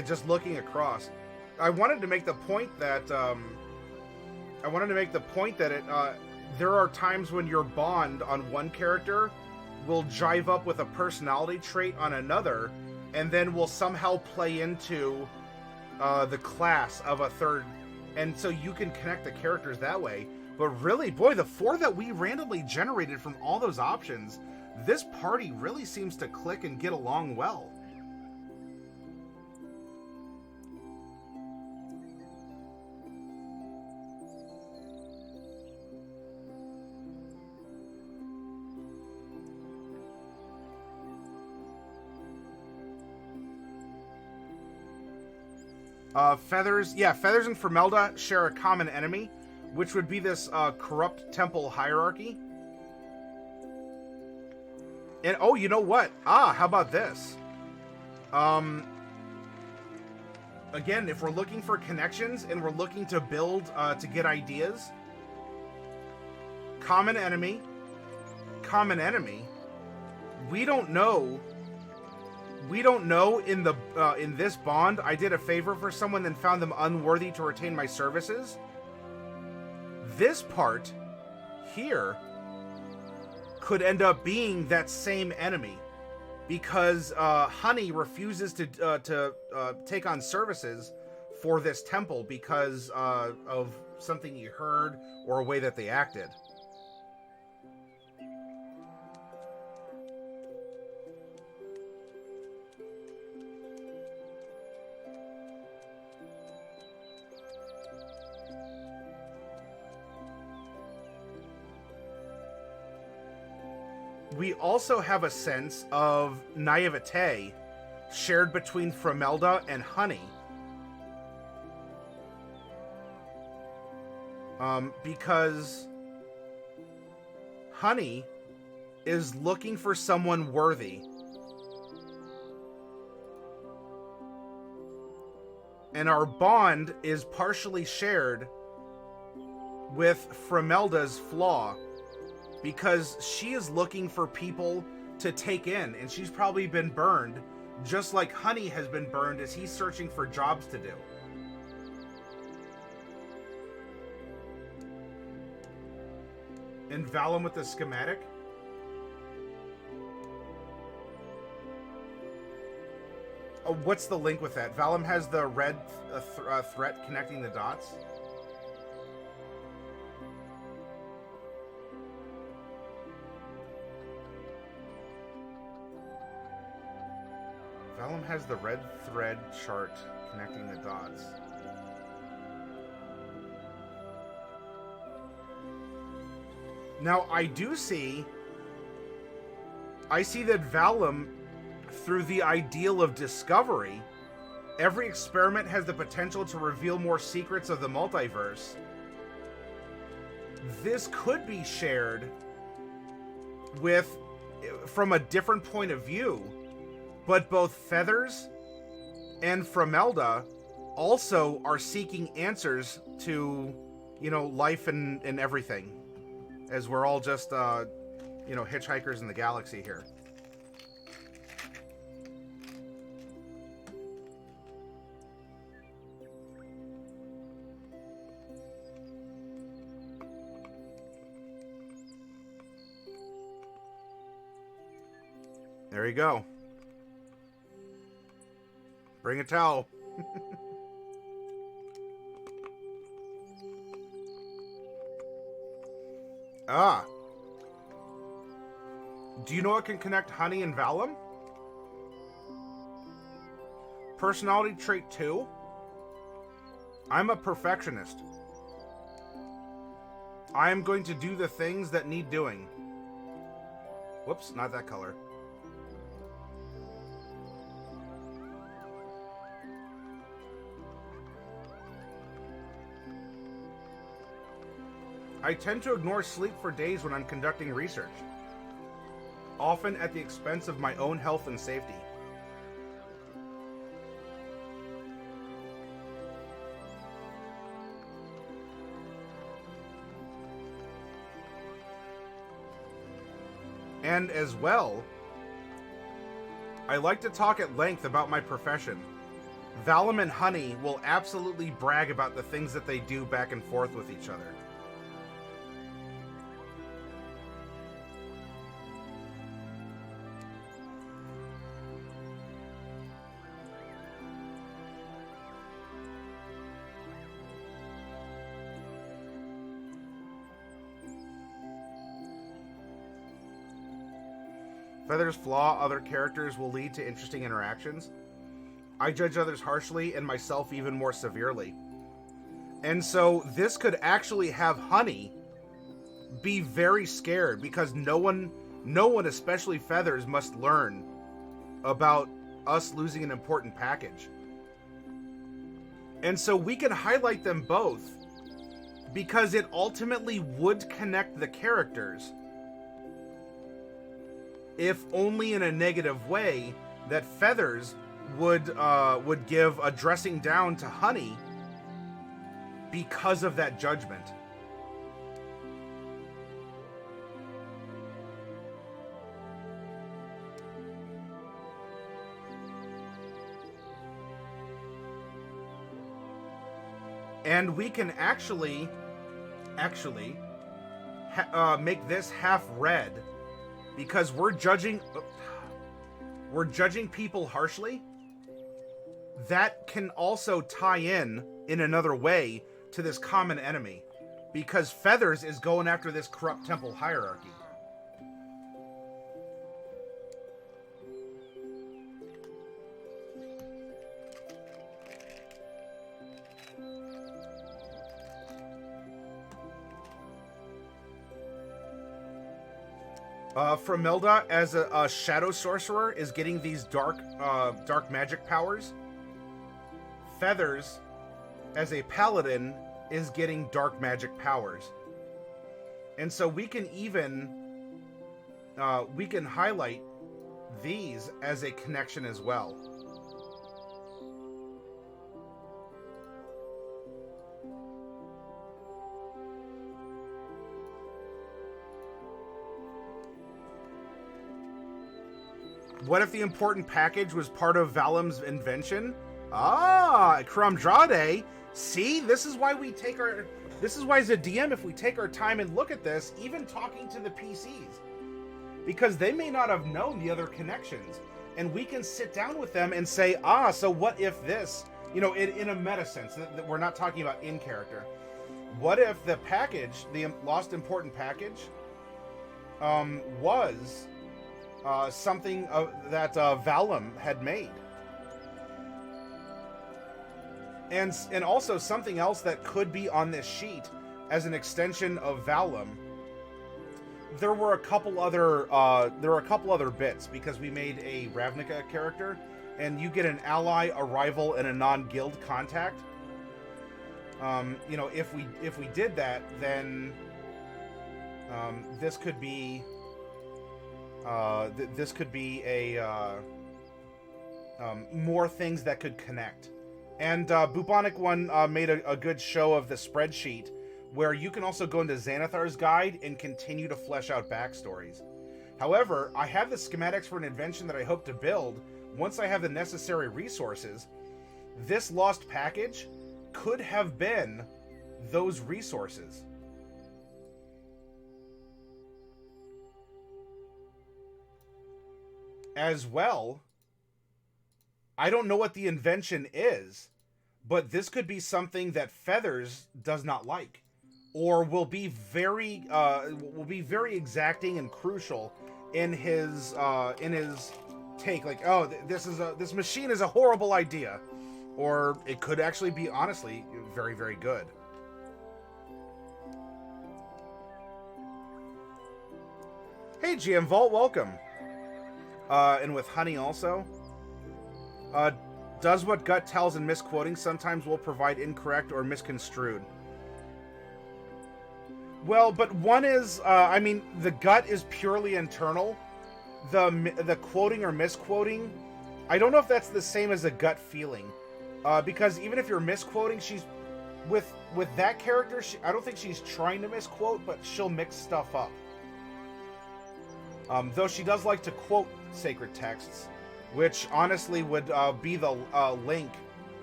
Just looking across, I wanted to make the point that there are times when your bond on one character will jive up with a personality trait on another, and then will somehow play into the class of a third, and so you can connect the characters that way. But really, boy, the 4 that we randomly generated from all those options, this party really seems to click and get along well. Feathers, yeah, Feathers and Formelda share a common enemy, which would be this corrupt temple hierarchy. And oh, you know what? How about this? again, if we're looking for connections and we're looking to build, to get ideas, common enemy, we don't know in the in this bond, I did a favor for someone and found them unworthy to retain my services. This part here could end up being that same enemy, because Honey refuses to take on services for this temple because of something he heard or a way that they acted. We also have a sense of naivete shared between Framelda and Honey. Because Honey is looking for someone worthy. And our bond is partially shared with Framelda's flaw, because she is looking for people to take in, and she's probably been burned, just like Honey has been burned as he's searching for jobs to do. And Valum with the schematic. Oh, what's the link with that? Valum has the red threat connecting the dots. Valum has the red thread chart connecting the dots. Now, I see that Valum, through the ideal of discovery, every experiment has the potential to reveal more secrets of the multiverse. This could be shared from a different point of view, but both Feathers and Framelda also are seeking answers to, life and everything, as we're all just, hitchhikers in the galaxy here. There you go. Bring a towel. Ah. Do you know what can connect Honey and Valum? Personality trait 2. I'm a perfectionist. I am going to do the things that need doing. Whoops, not that color. I tend to ignore sleep for days when I'm conducting research, often at the expense of my own health and safety. And as well, I like to talk at length about my profession. Valum and Honey will absolutely brag about the things that they do back and forth with each other. Feathers flaw other characters will lead to interesting interactions. I judge others harshly and myself even more severely. And so this could actually have Honey be very scared, because no one, especially Feathers, must learn about us losing an important package. And so we can highlight them both, because it ultimately would connect the characters, if only in a negative way, that Feathers would give a dressing down to honey because of that judgment. And we can actually make this half red because we're judging people harshly. That can also tie in another way to this common enemy, because Feathers is going after this corrupt temple hierarchy. Framelda, as a shadow sorcerer, is getting these dark magic powers. Feathers, as a paladin, is getting dark magic powers. And so we can even we can highlight these as a connection as well. What if the important package was part of Valim's invention? Ah, Krumdrade. See, this is why as a DM, if we take our time and look at this, even talking to the PCs, because they may not have known the other connections, and we can sit down with them and say, so what if this, in a meta sense, that we're not talking about in character. What if the package, the lost important package, was something that Valim had made, and also something else that could be on this sheet as an extension of Valim. There were a couple other bits, because we made a Ravnica character, and you get an ally, a rival, and a non-guild contact. If we did that, then this could be. This could be a more things that could connect. And Bubonic One made a good show of the spreadsheet, where you can also go into Xanathar's guide and continue to flesh out backstories. However, I have the schematics for an invention that I hope to build once I have the necessary resources. This lost package could have been those resources. As well, I don't know what the invention is, but this could be something that Feathers does not like, or will be very exacting and crucial in his take. Like, this machine is a horrible idea, or it could actually be honestly very, very good. Hey, GM Vault, welcome. And with honey also. Does what gut tells and misquoting sometimes will provide incorrect or misconstrued. Well, but one is, the gut is purely internal. The quoting or misquoting, I don't know if that's the same as a gut feeling. Because even if you're misquoting, she's, with that character, I don't think she's trying to misquote, but she'll mix stuff up. Though she does like to quote sacred texts, which honestly would be the link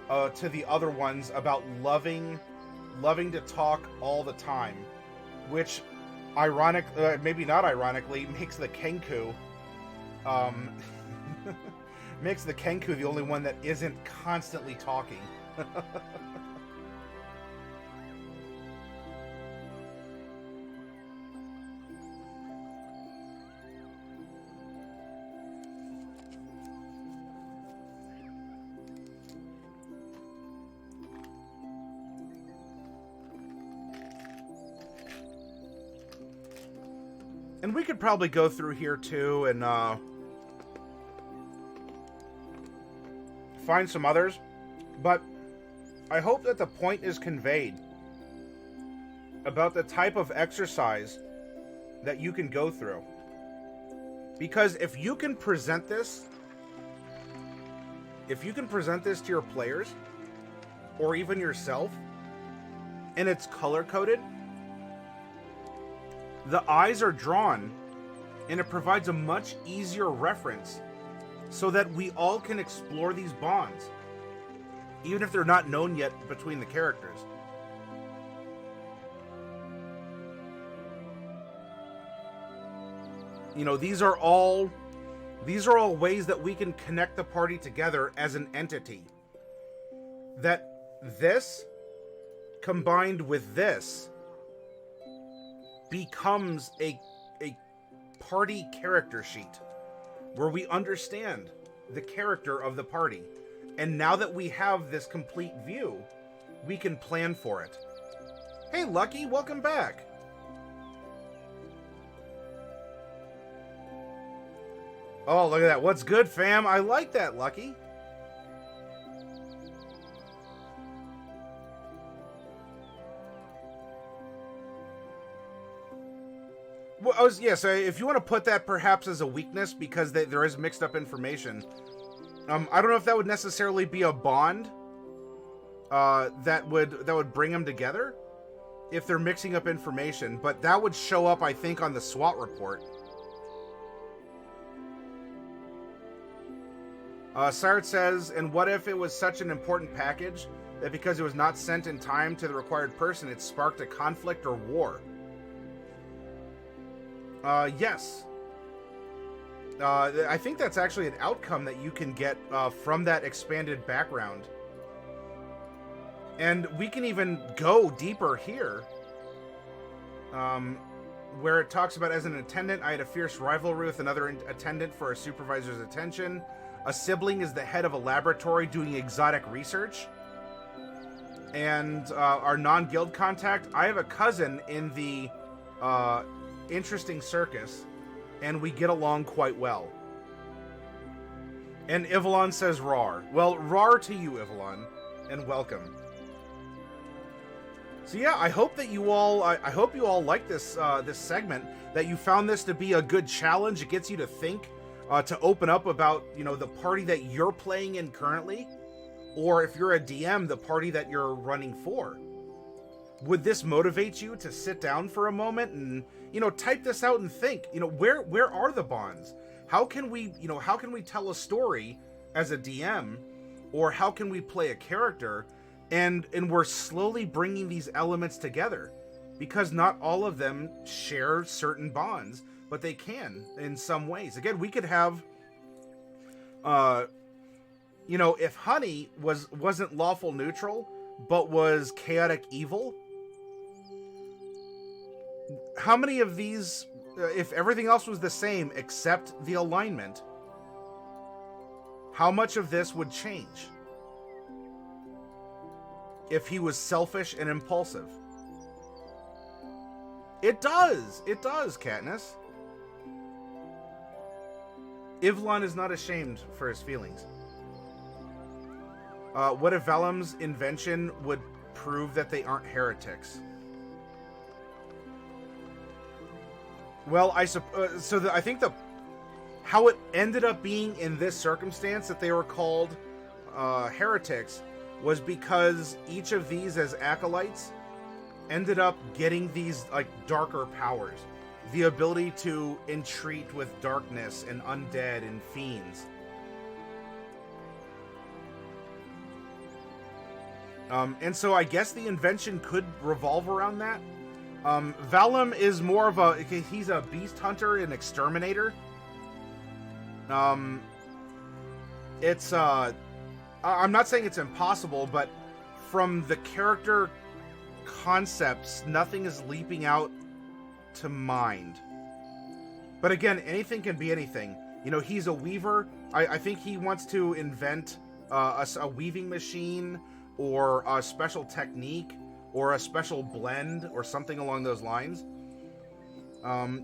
to the other ones about loving to talk all the time, which maybe not ironically, makes the Kenku the only one that isn't constantly talking. And we could probably go through here too and find some others, but I hope that the point is conveyed about the type of exercise that you can go through. Because if you can present this if you can present this to your players, or even yourself, and it's color-coded, the eyes are drawn, and it provides a much easier reference so that we all can explore these bonds, even if they're not known yet between the characters. You know, these are all ways that we can connect the party together as an entity. That this, combined with this, becomes a party character sheet where we understand the character of the party. And now that we have this complete view, we can plan for it. Hey, Lucky, welcome back. Oh, look at that. What's good, fam? I like that, Lucky. Well, so if you want to put that perhaps as a weakness because there is mixed up information, I don't know if that would necessarily be a bond that would bring them together if they're mixing up information, but that would show up, I think, on the SWOT report. Sired says, and what if it was such an important package that because it was not sent in time to the required person, it sparked a conflict or war? Yes. I think that's actually an outcome that you can get from that expanded background. And we can even go deeper here. Where it talks about, as an attendant, I had a fierce rivalry with another attendant for a supervisor's attention. A sibling is the head of a laboratory doing exotic research. And our non-guild contact, I have a cousin in the interesting circus, and we get along quite well. And Ivalon says rar. Well, rar to you, Ivalon, and welcome. So yeah, I hope that you all, I hope you all like this this segment, that you found this to be a good challenge. It gets you to think, to open up about, you know, the party that you're playing in currently, or if you're a DM, the party that you're running for. Would this motivate you to sit down for a moment and, you know, type this out and think, you know, where are the bonds? How can we, you know, how can we tell a story as a DM, or how can we play a character, and we're slowly bringing these elements together, because not all of them share certain bonds, but they can in some ways. Again, we could have, you know, if Honey wasn't lawful neutral, but was chaotic evil, how many of these, if everything else was the same except the alignment, how much of this would change? If he was selfish and impulsive. It does, Katniss. Ivlon is not ashamed for his feelings. What if Vellum's invention would prove that they aren't heretics? Well, I think how it ended up being in this circumstance that they were called heretics was because each of these as acolytes ended up getting these like darker powers, the ability to entreat with darkness and undead and fiends. And so I guess the invention could revolve around that. Vellum is more of he's a beast hunter and exterminator. It's I'm not saying it's impossible, but from the character concepts, nothing is leaping out to mind. But again, anything can be anything. You know, he's a weaver. I think he wants to invent a weaving machine, or a special technique, or a special blend, or something along those lines.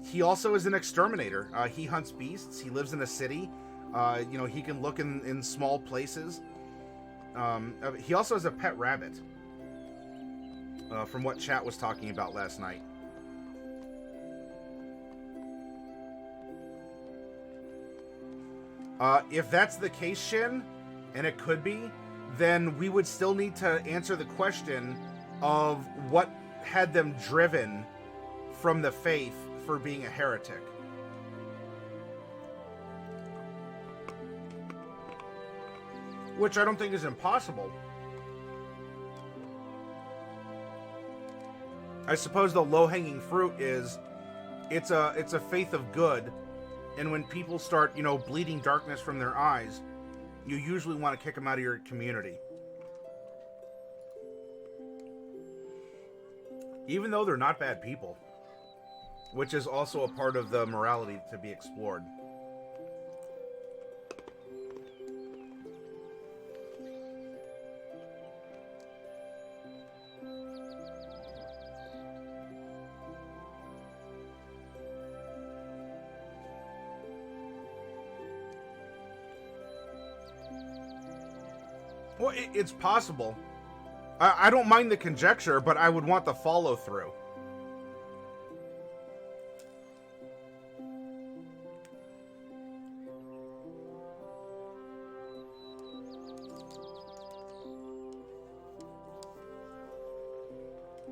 He also is an exterminator. He hunts beasts. He lives in a city. You know, he can look in small places. He also has a pet rabbit, from what chat was talking about last night. If that's the case, Shin, and it could be, then we would still need to answer the question of what had them driven from the faith for being a heretic. Which I don't think is impossible. I suppose the low-hanging fruit is it's a faith of good, and when people start, you know, bleeding darkness from their eyes, you usually want to kick them out of your community. Even though they're not bad people, which is also a part of the morality to be explored. Well, it's possible. I don't mind the conjecture, but I would want the follow-through.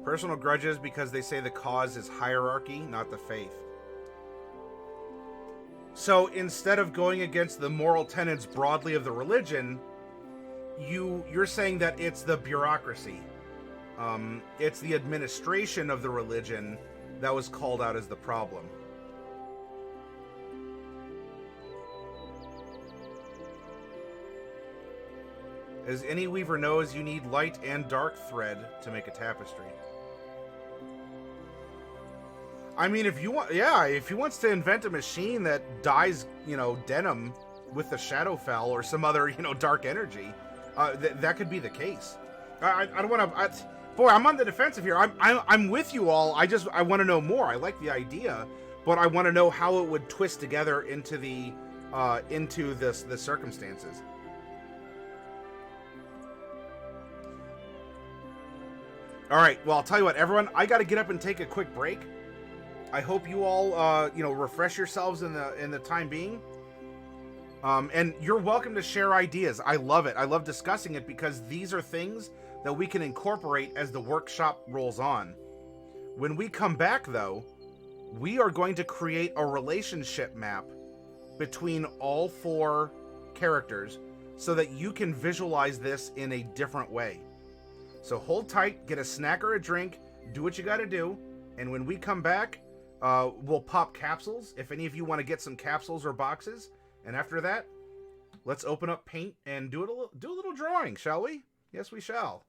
Personal grudges because they say the cause is hierarchy, not the faith. So instead of going against the moral tenets broadly of the religion, you're saying that it's the bureaucracy. It's the administration of the religion that was called out as the problem. As any weaver knows, you need light and dark thread to make a tapestry. I mean, if you want, yeah, if he wants to invent a machine that dyes, you know, denim with the Shadowfell or some other, you know, dark energy, that could be the case. I don't want to. Boy, I'm on the defensive here. I'm with you all. I want to know more. I like the idea, but I want to know how it would twist together into the circumstances. All right. Well, I'll tell you what, everyone. I got to get up and take a quick break. I hope you all, you know, refresh yourselves in the time being. And you're welcome to share ideas. I love it. I love discussing it because these are things that we can incorporate as the workshop rolls on. When we come back, though, we are going to create a relationship map between all 4 characters so that you can visualize this in a different way. So hold tight, get a snack or a drink, do what you got to do, and when we come back, we'll pop capsules if any of you want to get some capsules or boxes. And after that, let's open up paint and do a little drawing, shall we? Yes, we shall.